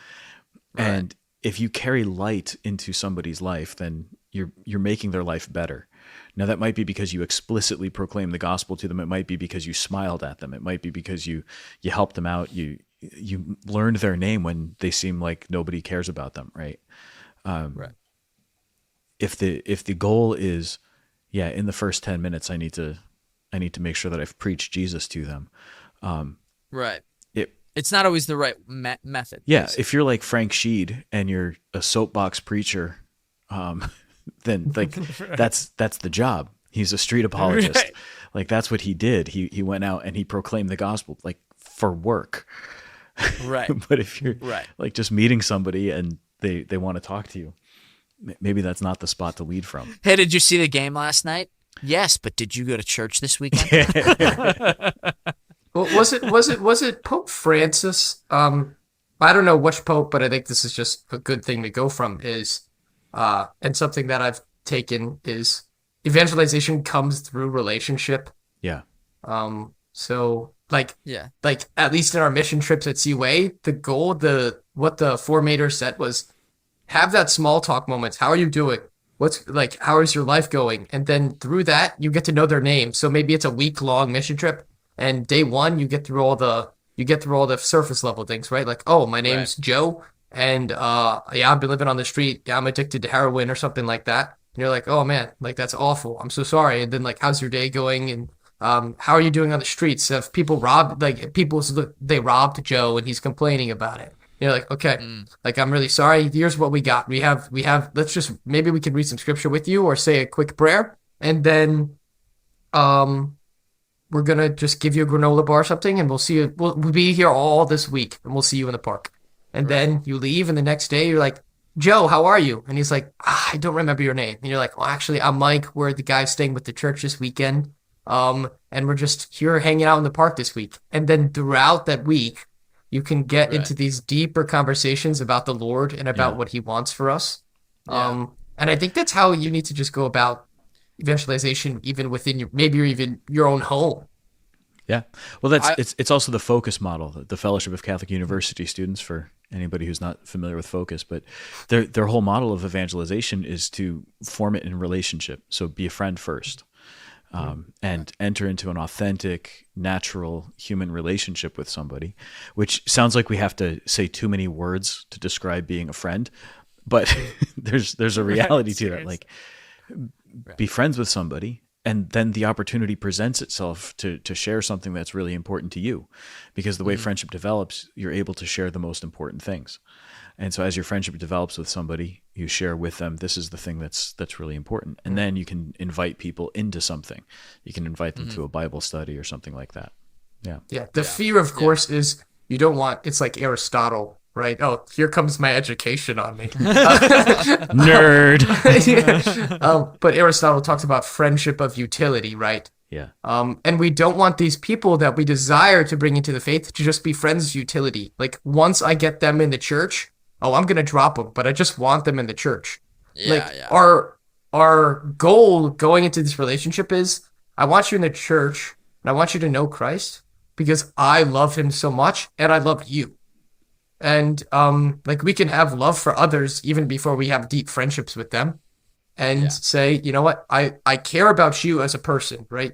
Right. And if you carry light into somebody's life, then you're making their life better. Now, that might be because you explicitly proclaim the gospel to them. It might be because you smiled at them. It might be because you helped them out. You learned their name when they seem like nobody cares about them, right? Right. If the goal is, in the first 10 minutes, I need to make sure that I've preached Jesus to them. Right. It's not always the right method. Yeah. If you're like Frank Sheed and you're a soapbox preacher, then like that's the job. He's a street apologist. Right. Like, that's what he did. He went out and he proclaimed the gospel, like, for work. Right. But if you're like just meeting somebody and they want to talk to you, maybe that's not the spot to lead from. Hey, did you see the game last night? Yes, but did you go to church this weekend? Well, was it Pope Francis? I don't know which pope, but I think this is just a good thing to go from is, and something that I've taken is evangelization comes through relationship. Yeah. So Yeah. like at least in our mission trips at Seaway, the goal, what the formator said was have that small talk moments. How are you doing? What's like, how is your life going? And then through that, you get to know their name. So maybe it's a week-long mission trip, and day one, you get through all the surface level things, right? Like, oh, my name's Joe, and yeah, I've been living on the street. Yeah, I'm addicted to heroin or something like that. And you're like, oh man, like that's awful. I'm so sorry. And then like, how's your day going? And how are you doing on the streets? If people they robbed Joe and he's complaining about it. You're like, okay, like I'm really sorry. Here's what we got. We have. Let's just maybe we can read some scripture with you or say a quick prayer, and then, we're gonna just give you a granola bar or something, and we'll see you. We'll be here all this week, and we'll see you in the park. And then you leave, and the next day you're like, Joe, how are you? And he's like, I don't remember your name. And you're like, well, actually, I'm Mike. We're the guys staying with the church this weekend, and we're just here hanging out in the park this week. And then throughout that week, you can get into these deeper conversations about the Lord and about what He wants for us. And I think that's how you need to just go about evangelization, even within even your own home. Yeah. Well, it's also the Focus model, the Fellowship of Catholic University students, for anybody who's not familiar with Focus, but their whole model of evangelization is to form it in relationship. So be a friend first. And enter into an authentic, natural human relationship with somebody, which sounds like we have to say too many words to describe being a friend, but there's a reality to that. Like, be friends with somebody, and then the opportunity presents itself to share something that's really important to you, because the way friendship develops, you're able to share the most important things. And so as your friendship develops with somebody, you share with them, this is the thing that's really important. And then you can invite people into something. You can invite them to a Bible study or something like that. Yeah. Yeah. The fear, of course, is you don't want, it's like Aristotle, right? Oh, here comes my education on me. Nerd. But Aristotle talks about friendship of utility, right? Yeah. And we don't want these people that we desire to bring into the faith to just be friends of utility. Like, once I get them in the church, I'm going to drop them, but I just want them in the church. Our goal going into this relationship is, I want you in the church, and I want you to know Christ because I love Him so much, and I love you. And like, we can have love for others even before we have deep friendships with them, and say, you know what, I care about you as a person, right?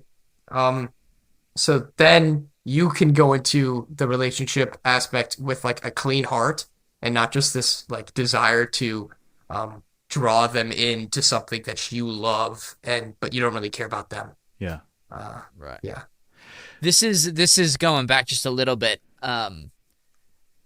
So then you can go into the relationship aspect with like a clean heart, and not just this like desire to draw them into something that you love, but you don't really care about them. Yeah. Right. Yeah. This is going back just a little bit. And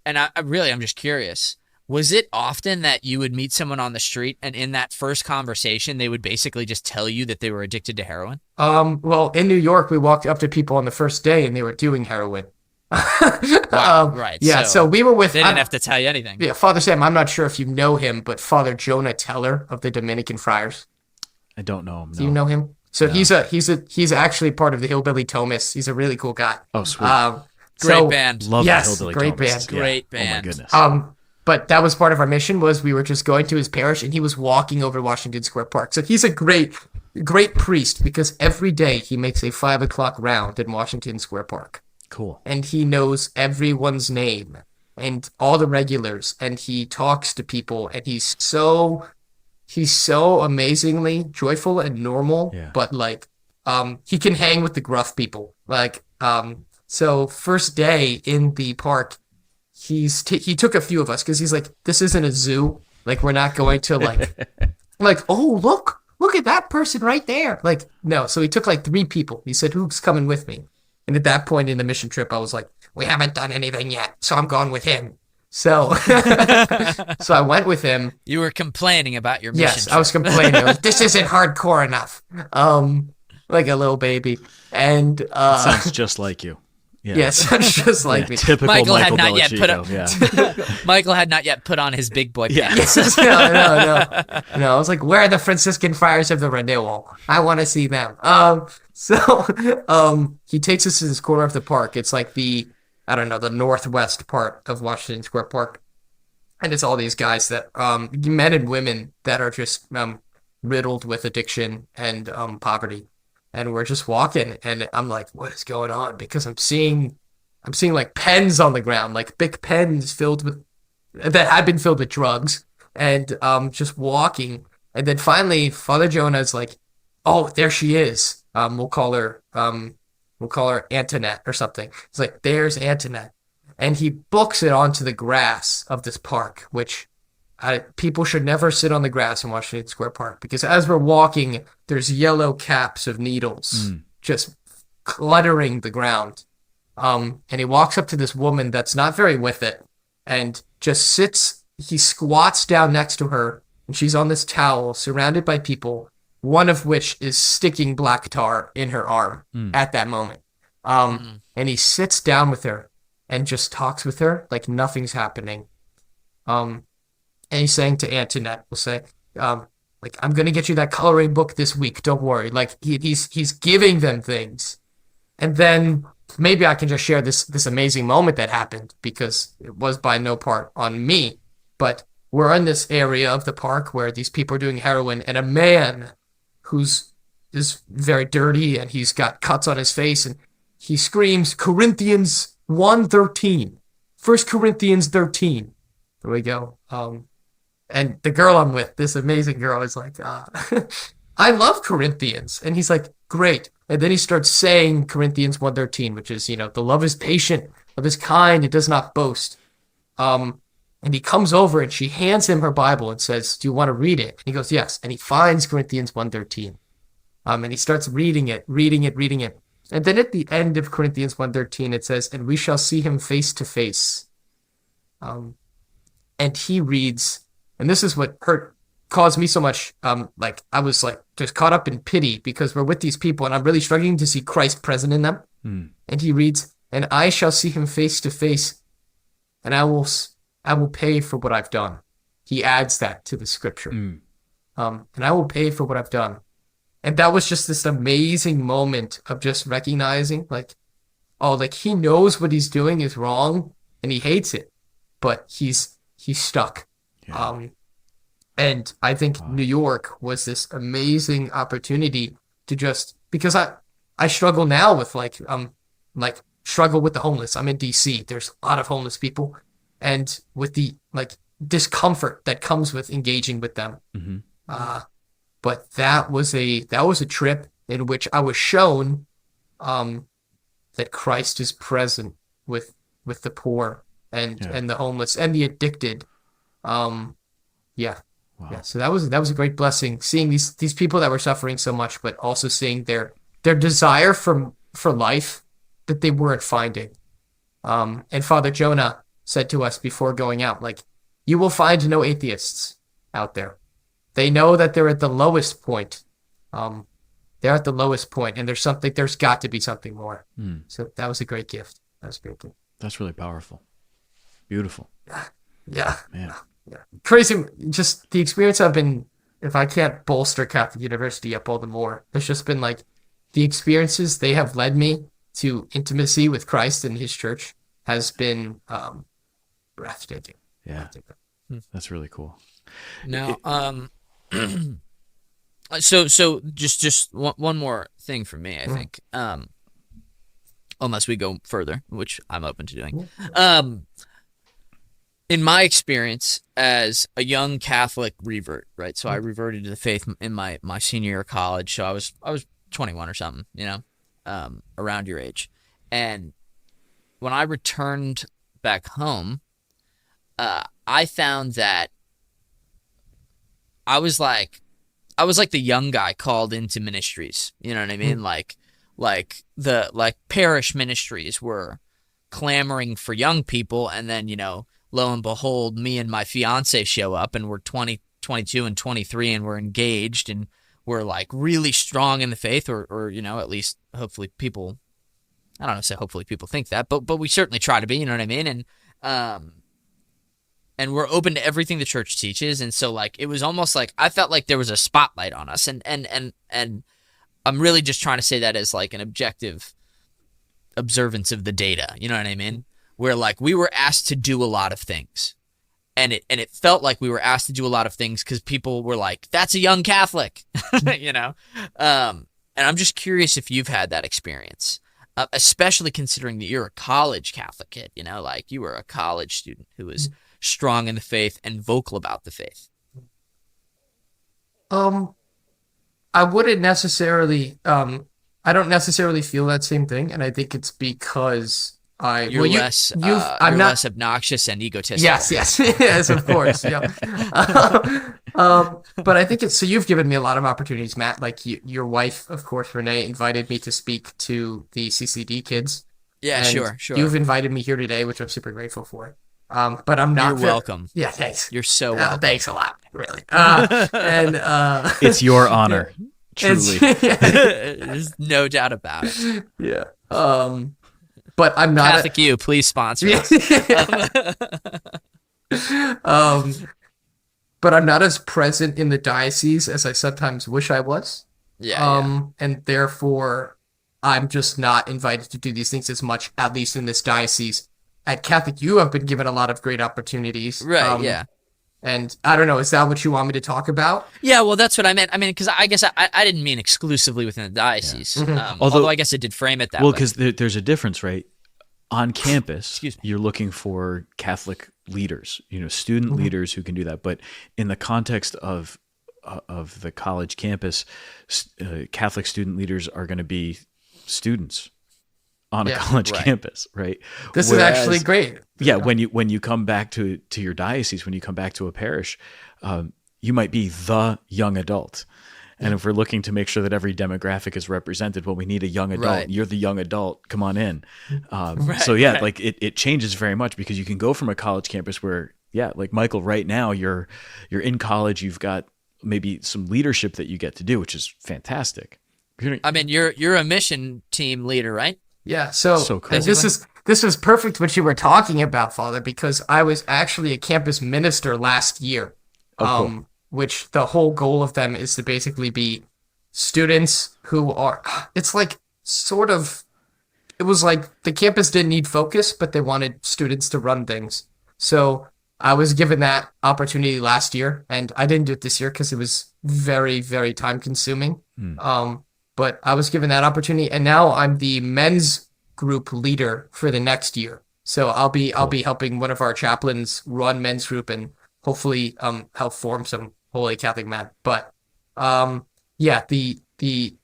I'm just curious. Was it often that you would meet someone on the street, and in that first conversation, they would basically just tell you that they were addicted to heroin? Well, in New York, we walked up to people on the first day, and they were doing heroin. Wow, right. Yeah, so we were with... They didn't have to tell you anything. Yeah, Father Sam, I'm not sure if you know him, but Father Jonah Teller of the Dominican Friars. I don't know him. No. Do you know him? So no. He's actually part of the Hillbilly Thomists. He's a really cool guy. Oh, sweet. Great band. Love the Hillbilly great Thomists. band. Great band. Oh my goodness. But that was part of our mission, was we were just going to his parish, and he was walking over Washington Square Park. So he's a great priest, because every day he makes a 5 o'clock round in Washington Square Park. Cool. And he knows everyone's name and all the regulars, and he talks to people, and he's so amazingly joyful and normal, but like he can hang with the gruff people. Like so first day in the park, he took a few of us, because he's like, this isn't a zoo. Like, we're not going to like oh, look at that person right there. Like, no. So he took like 3 people. He said, who's coming with me? And at that point in the mission trip, I was like, we haven't done anything yet, so I'm going with him. So so I went with him. You were complaining about your mission Yes, trip. I was complaining. This isn't hardcore enough. Like a little baby. And sounds just like you. Yeah. Yes, just like me. Typical Michael had not Bellacicco. yet put on, Michael had not yet put on his big boy pants. Yes, no. I was like, where are the Franciscan Friars of the Renewal? I want to see them. So he takes us to this corner of the park. It's like the northwest part of Washington Square Park. And it's all these guys that, men and women that are just riddled with addiction and poverty. And we're just walking, and I'm like, what is going on? Because I'm seeing I'm seeing like pens on the ground, like big pens that had been filled with drugs, and just walking. And then finally, Father Jonah's like, "Oh, there she is. We'll call her Antoinette or something." It's like, "There's Antoinette," and he books it onto the grass of this park, which people should never sit on the grass in Washington Square Park, because as we're walking, there's yellow caps of needles just cluttering the ground. And he walks up to this woman that's not very with it, and just sits. He squats down next to her, and she's on this towel surrounded by people, one of which is sticking black tar in her arm at that moment. And he sits down with her and just talks with her like nothing's happening. And he's saying to Antoinette, we'll say, like, "I'm gonna get you that coloring book this week. Don't worry." Like he's giving them things. And then maybe I can just share this amazing moment that happened, because it was by no part on me. But we're in this area of the park where these people are doing heroin, and a man is very dirty, and he's got cuts on his face, and he screams Corinthians 1:13. 1 Corinthians 13. There we go. And the girl I'm with, this amazing girl, is like, "I love Corinthians." And he's like, "Great." And then he starts saying Corinthians 1:13, which is, the love is patient, love is kind, it does not boast. And he comes over and she hands him her Bible and says, "Do you want to read it?" And he goes, "Yes." And he finds Corinthians 1:13. And he starts reading it. And then at the end of Corinthians 1:13, it says, "And we shall see him face to face." And he reads, and this is what caused me so much, like I was like just caught up in pity, because we're with these people and I'm really struggling to see Christ present in them. And he reads, "And I shall see him face to face, and I will pay for what I've done." He adds that to the scripture. And I will pay for what I've done. And that was just this amazing moment of just recognizing, like, oh, like he knows what he's doing is wrong and he hates it, but he's stuck. Yeah. And I think New York was this amazing opportunity to just, because I struggle now with like struggle with the homeless. I'm in DC. There's a lot of homeless people, and with the like discomfort that comes with engaging with them. But that was a trip in which I was shown that Christ is present with the poor and the homeless and the addicted. Wow. Yeah, so that was a great blessing, seeing these people that were suffering so much, but also seeing their desire for life that they weren't finding. And Father Jonah said to us before going out, like, "You will find no atheists out there. They know that they're at the lowest point. They're at the lowest point, and there's got to be something more." So that was a great gift. That's really powerful. Beautiful. Yeah. Man. Yeah. Crazy. Just the experience if I can't bolster Catholic University up all the more, there's just been like the experiences they have led me to intimacy with Christ and his church has been breathtaking. Yeah. That's really cool. Now, so just one more thing for me, I think, unless we go further, which I'm open to doing. In my experience as a young Catholic revert, right? So I reverted to the faith in my senior year of college. So I was 21 or something, around your age. And when I returned back home, I found that I was like the young guy called into ministries. You know what I mean? Like the parish ministries were clamoring for young people, and then, lo and behold, me and my fiance show up, and we're 20, 22, and 23, and we're engaged, and we're like really strong in the faith, or at least hopefully people, I don't know, say hopefully people think that, but we certainly try to be, you know what I mean? And we're open to everything the church teaches, and so like it was almost like I felt like there was a spotlight on us, and I'm really just trying to say that as like an objective observance of the data, you know what I mean? Where like we were asked to do a lot of things, and it felt like we were asked to do a lot of things because people were like, "That's a young Catholic," And I'm just curious if you've had that experience, especially considering that you're a college Catholic kid, like you were a college student who was strong in the faith and vocal about the faith. I wouldn't necessarily, I don't necessarily feel that same thing, and I think it's because You're I'm not less obnoxious and egotistical. yes, of course, yeah. But I think so you've given me a lot of opportunities, Matt. Like your wife, of course, Renee, invited me to speak to the CCD kids. Yeah, and sure. You've invited me here today, which I'm super grateful for. But I'm not. You're welcome. Yeah, thanks. You're so welcome. Thanks a lot, really. And it's your honor, truly. There's no doubt about it. Yeah. But I'm not Catholic U, please sponsor us. But I'm not as present in the diocese as I sometimes wish I was. Yeah. And therefore, I'm just not invited to do these things as much, at least in this diocese. At Catholic U, I've been given a lot of great opportunities. Right, yeah. And I don't know, is that what you want me to talk about? Yeah, well, that's what I meant. I mean, because I guess I didn't mean exclusively within the diocese. Yeah. Mm-hmm. Although I guess I did frame it that way. Well, because there's a difference, right? On campus, Excuse me. You're looking for Catholic leaders, student leaders who can do that. But in the context of the college campus, Catholic student leaders are going to be students on a college campus, right? This is actually great. Yeah, when you come back to your diocese, when you come back to a parish, you might be the young adult. And if we're looking to make sure that every demographic is represented, well, we need a young adult. Right. You're the young adult. Come on in. Right. Like it changes very much because you can go from a college campus where, like Michael, right now you're in college. You've got maybe some leadership that you get to do, which is fantastic. I mean, you're a mission team leader, right? Yeah. So cool. This is perfect what you were talking about, Father, because I was actually a campus minister last year. Cool. Which the whole goal of them is to basically be students who are, it's like sort of, it was like the campus didn't need focus, but they wanted students to run things. So I was given that opportunity last year, and I didn't do it this year because it was very, very time consuming. But I was given that opportunity, and now I'm the men's group leader for the next year. So I'll be helping one of our chaplains run men's group and hopefully help form some Holy Catholic men. But the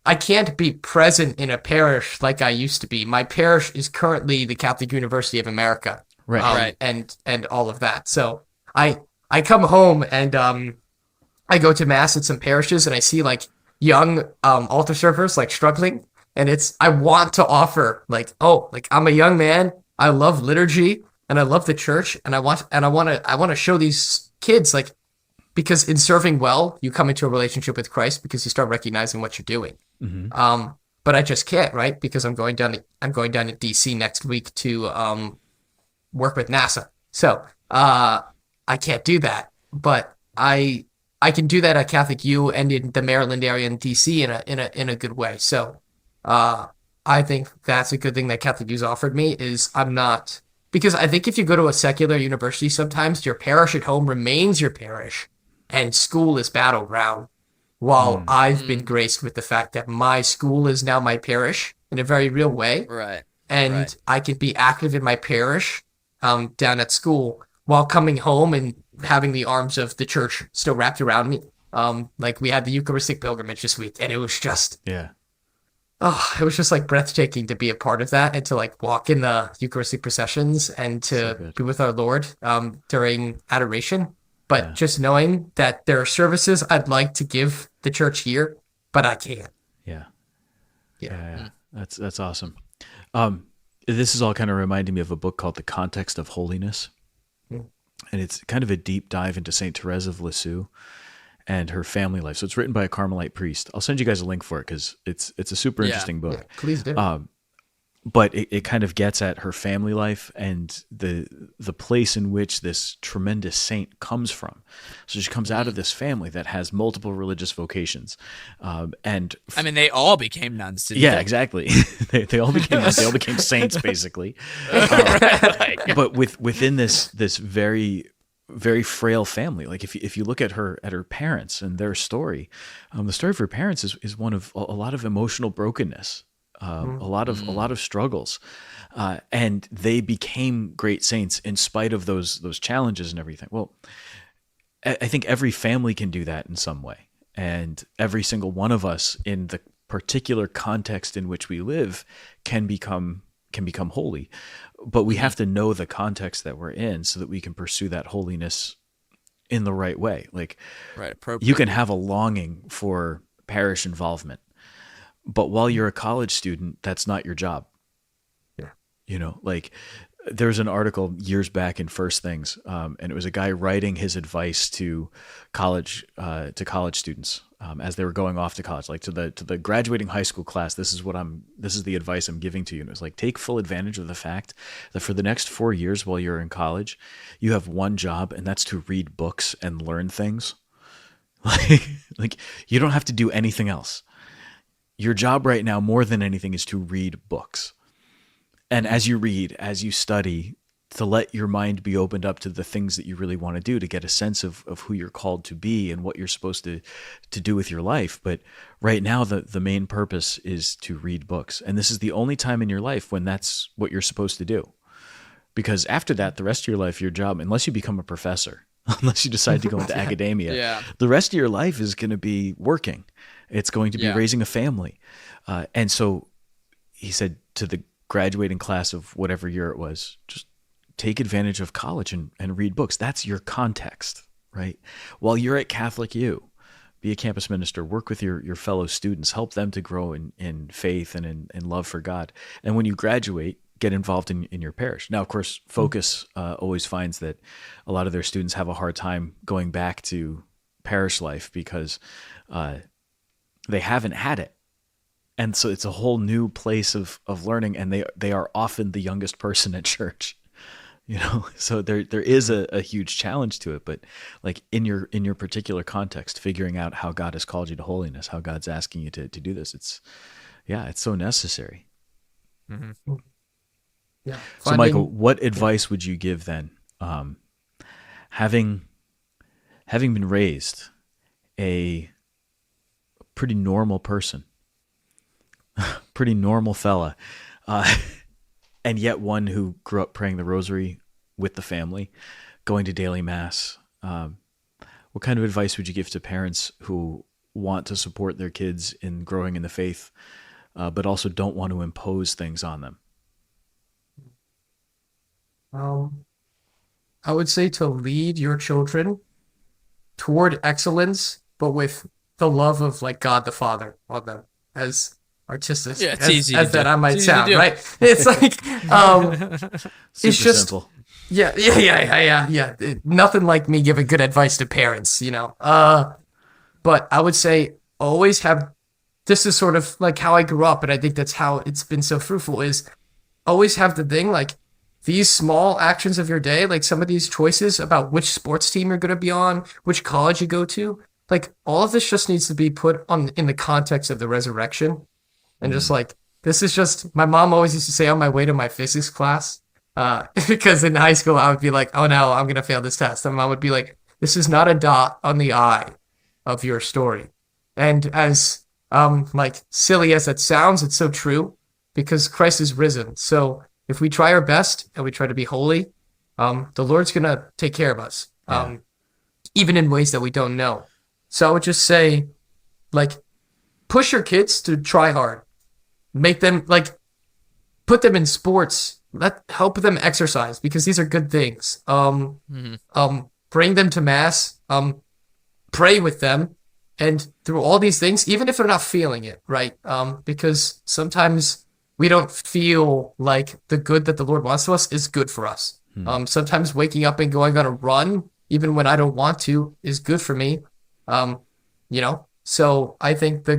I can't be present in a parish like I used to be. My parish is currently the Catholic University of America. Right. And all of that. So I come home and I go to mass at some parishes and I see like young altar servers like struggling, and I want to offer like I'm a young man, I love liturgy and I love the church, and I want to show these kids, like, because in serving well you come into a relationship with Christ because you start recognizing what you're doing. But I just can't, right? Because I'm going down to DC next week to work with NASA. So I can't do that, but I can do that at Catholic U and in the Maryland area and DC in a good way. So I think that's a good thing that Catholic U's offered me, is I'm not, because I think if you go to a secular university, sometimes your parish at home remains your parish and school is battleground. While I've been graced with the fact that my school is now my parish in a very real way. Right. And I can be active in my parish down at school while coming home and having the arms of the church still wrapped around me. Like we had the Eucharistic pilgrimage this week, and it was just it was just like breathtaking to be a part of that and to like walk in the Eucharistic processions and to be with our Lord during adoration. But just knowing that there are services I'd like to give the church here, but I can't. Yeah. That's awesome. This is all kind of reminding me of a book called The Context of Holiness. And it's kind of a deep dive into Saint Therese of Lisieux and her family life. So it's written by a Carmelite priest. I'll send you guys a link for it because it's a super interesting book. Yeah, please do. But it kind of gets at her family life and the place in which this tremendous saint comes from. So she comes out of this family that has multiple religious vocations, and I mean, they all became nuns. Exactly. they all became nuns. They all became saints, basically. But within this very, very frail family, like if you look at her parents and their story, the story of her parents is one of a lot of emotional brokenness. a lot of struggles, and they became great saints in spite of those challenges and everything. Well, I think every family can do that in some way, and every single one of us in the particular context in which we live can become holy, but we have to know the context that we're in so that we can pursue that holiness in the right way. Like, Right, appropriate. you can have a longing for parish involvement, but while you're a college student, that's not your job. Yeah. You know, like, there's an article years back in First Things, and it was a guy writing his advice to college students as they were going off to college, like to the graduating high school class. This is the advice I'm giving to you. And it was like, take full advantage of the fact that for the next 4 years while you're in college, you have one job, and that's to read books and learn things. Like you don't have to do anything else. Your job right now, more than anything, is to read books. And as you read, as you study, to let your mind be opened up to the things that you really want to do, to get a sense of who you're called to be and what you're supposed to do with your life. But right now, the main purpose is to read books. And this is the only time in your life when that's what you're supposed to do. Because after that, the rest of your life, your job, unless you become a professor, unless you decide to go into academia, Yeah. the rest of your life is going to be working. It's going to be Yeah. raising a family. And so he said to the graduating class of whatever year it was, just take advantage of college and read books. That's your context, right? While you're at Catholic U, be a campus minister, work with your fellow students, help them to grow in faith and in love for God. And when you graduate, get involved in your parish. Now, of course, Focus always finds that a lot of their students have a hard time going back to parish life because they haven't had it. And so it's a whole new place of learning, and they are often the youngest person at church, you know. So there is a huge challenge to it, but like in your particular context, figuring out how God has called you to holiness, how God's asking you to do this, it's so necessary. Mm-hmm. Yeah. So Michael, what advice would you give then, having been raised a pretty normal person, pretty normal fella, and yet one who grew up praying the rosary with the family, going to daily mass? What kind of advice would you give to parents who want to support their kids in growing in the faith, but also don't want to impose things on them? I would say to lead your children toward excellence, but with the love of like God the Father on them, as artistic Yeah, it's easy as to that do. I might It's easy to sound, do. right? It's like Super it's just simple. yeah. Nothing like me giving good advice to parents, you know. But I would say always have. This is sort of like how I grew up, and I think that's how it's been so fruitful. Is always have the thing like these small actions of your day, like some of these choices about which sports team you're going to be on, which college you go to, like all of this just needs to be put on in the context of the resurrection. And just like, this is just, my mom always used to say on my way to my physics class, because in high school I would be like, oh no, I'm going to fail this test. And mom would be like, this is not a dot on the I of your story. And as like silly as that sounds, it's so true because Christ is risen. So if we try our best and we try to be holy, the Lord's going to take care of us, even in ways that we don't know. So I would just say, like, push your kids to try hard. Make them, like, put them in sports. Help them exercise because these are good things. Bring them to mass. Pray with them. And through all these things, even if they're not feeling it, right? Because sometimes we don't feel like the good that the Lord wants to us is good for us. Sometimes waking up and going on a run, even when I don't want to, is good for me. You know, so I think a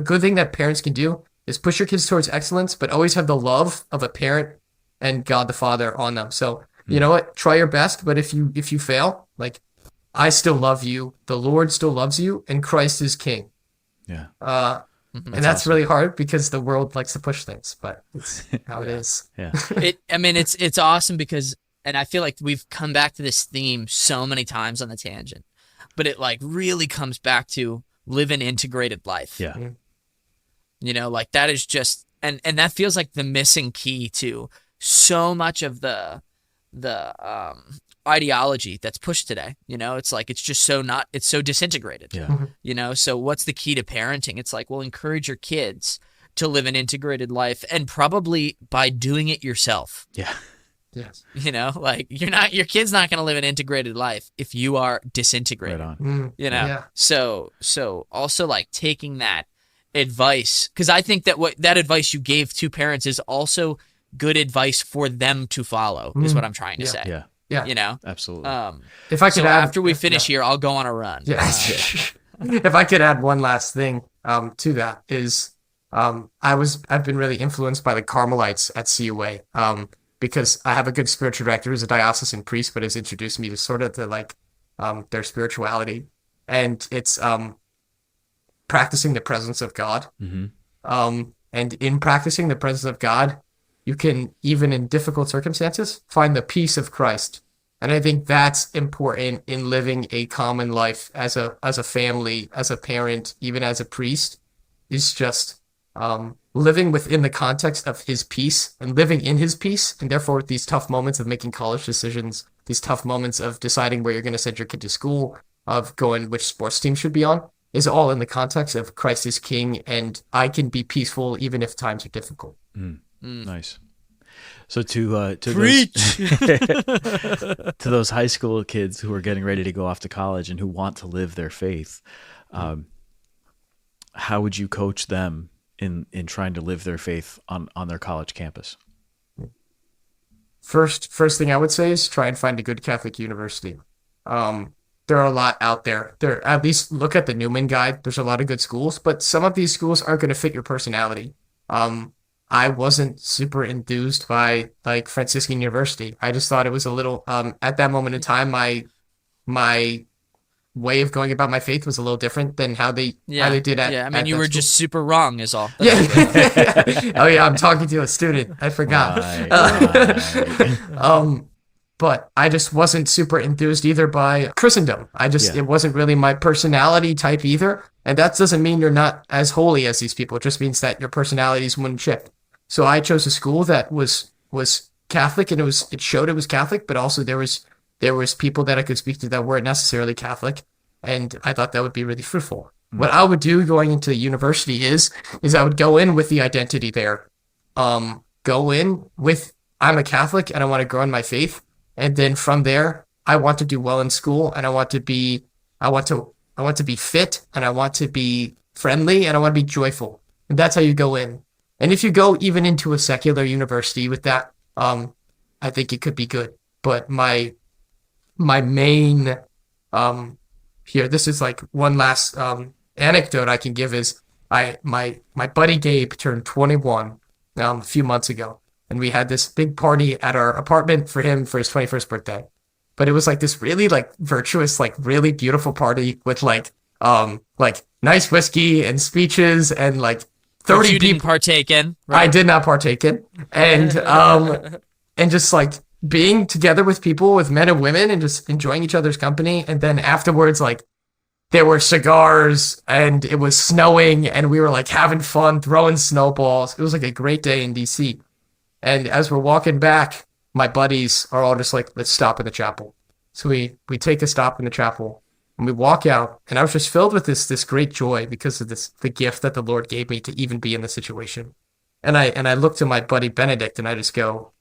good thing that parents can do is push your kids towards excellence, but always have the love of a parent and God the Father on them. So you know what? Try your best, but if you fail, like I still love you, the Lord still loves you, and Christ is King. Yeah. And that's awesome. really hard because the world likes to push things, but it's how it is. Yeah. It's awesome because, and I feel like we've come back to this theme so many times on the tangent, but it like really comes back to live an integrated life. Yeah. Like that is just, and that feels like the missing key to so much of the ideology that's pushed today. It's like, it's just it's so disintegrated. Yeah. So what's the key to parenting? It's like, well, encourage your kids to live an integrated life, and probably by doing it yourself. Yeah. Yes. Like your kid's not going to live an integrated life if you are disintegrated. Right on. Yeah. So also like taking that advice, because I think that what that advice you gave to parents is also good advice for them to follow, is what I'm trying to say. Yeah. Yeah. Absolutely. If I could add, after we finish here, I'll go on a run. Yeah. If I could add one last thing to that is, I've been really influenced by the Carmelites at CUA, because I have a good spiritual director who's a diocesan priest, but has introduced me to sort of their spirituality, and it's practicing the presence of God. And in practicing the presence of God, you can, even in difficult circumstances, find the peace of Christ. And I think that's important in living a common life as a family, as a parent, even as a priest, is just living within the context of his peace and living in his peace. And therefore, these tough moments of making college decisions, these tough moments of deciding where you're going to send your kid to school, of going which sports team should be on, is all in the context of Christ is King, and I can be peaceful even if times are difficult. Nice. So to Preach. to those high school kids who are getting ready to go off to college and who want to live their faith, how would you coach them in trying to live their faith on their college campus? First thing I would say is try and find a good Catholic university. There are a lot out there. At least look at the Newman Guide. There's a lot of good schools, but some of these schools aren't going to fit your personality. I wasn't super enthused by like Franciscan University. I just thought it was a little, at that moment in time, my way of going about my faith was a little different than how they did at. Yeah, I mean, at you that were school. just super wrong, is all. Yeah. Oh yeah, I'm talking to a student. I forgot. Right. But I just wasn't super enthused either by Christendom. It wasn't really my personality type either. And that doesn't mean you're not as holy as these people. It just means that your personalities wouldn't shift. So I chose a school that was Catholic, and it showed it was Catholic, but also there was people that I could speak to that weren't necessarily Catholic, and I thought that would be really fruitful. What I would do going into university is I would go in with the identity there. Go in with, I'm a Catholic and I want to grow in my faith. And then from there, I want to do well in school, and I want to be fit, and I want to be friendly, and I want to be joyful. And that's how you go in. And if you go even into a secular university with that, I think it could be good. But my main here, this is like one last anecdote I can give is my buddy Gabe turned 21 a few months ago, and we had this big party at our apartment for him for his 21st birthday. But it was like this really like virtuous, like really beautiful party with like nice whiskey and speeches and like 30 Which you people. didn't partake in. I did not partake in. And and just like being together with people, with men and women, and just enjoying each other's company. And then afterwards, like there were cigars and it was snowing and we were like having fun, throwing snowballs. It was like a great day in DC. And as we're walking back, my buddies are all just like, let's stop in the chapel. So we take a stop in the chapel and we walk out, and I was just filled with this great joy because of the gift that the Lord gave me to even be in the situation. And I look to my buddy Benedict and I just go,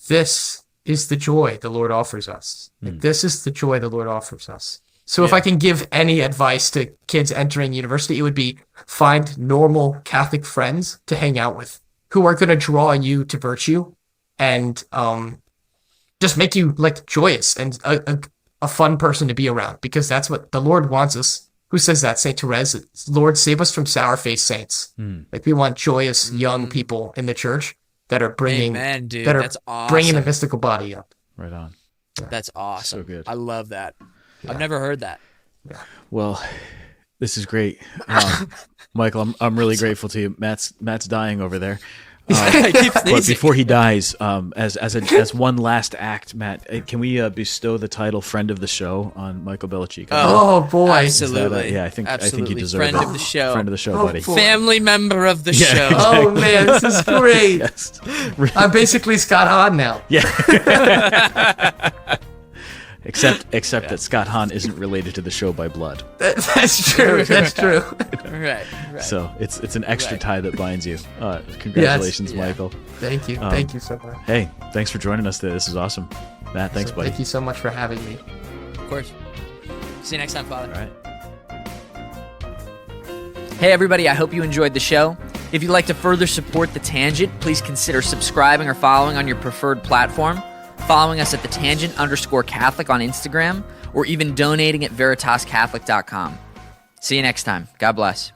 this is the joy the Lord offers us. Like, this is the joy the Lord offers us. So if I can give any advice to kids entering university, it would be find normal Catholic friends to hang out with who are going to draw you to virtue and just make you like joyous and a fun person to be around, because that's what the Lord wants us. Who says that? Saint Therese. Lord, save us from sour-faced saints. Like, we want joyous young people in the church that are bringing Amen, dude. that are That's awesome. bringing the mystical body up. Right on. That's awesome. So good. I love that. I've never heard that. Well, this is great. Michael, I'm really grateful to you. Matt's dying over there. I keep But sneezing. before he dies, as one last act, Matt, can we bestow the title "Friend of the Show" on Michael Bellacicco? Oh boy. Absolutely. I think Absolutely. you deserve Friend it. of the show. Friend of the show, Oh, buddy. boy. Family member of the show. Oh man, this is great. Yes. I'm basically Scott Hahn now. Yeah. Except that Scott Hahn isn't related to the show by blood, That's true. That's true. Right. so it's an extra Right. tie that binds you. Congratulations, Yeah. Michael. Thank you. Thank you so much. Hey, thanks for joining us today. This is awesome. Matt, thanks, buddy. Thank you so much for having me. Of course. See you next time, Father. All right. Hey, everybody, I hope you enjoyed the show. If you'd like to further support The Tangent, please consider subscribing or following on your preferred platform, following us at @thetangent_Catholic on Instagram, or even donating at veritascatholic.com. See you next time. God bless.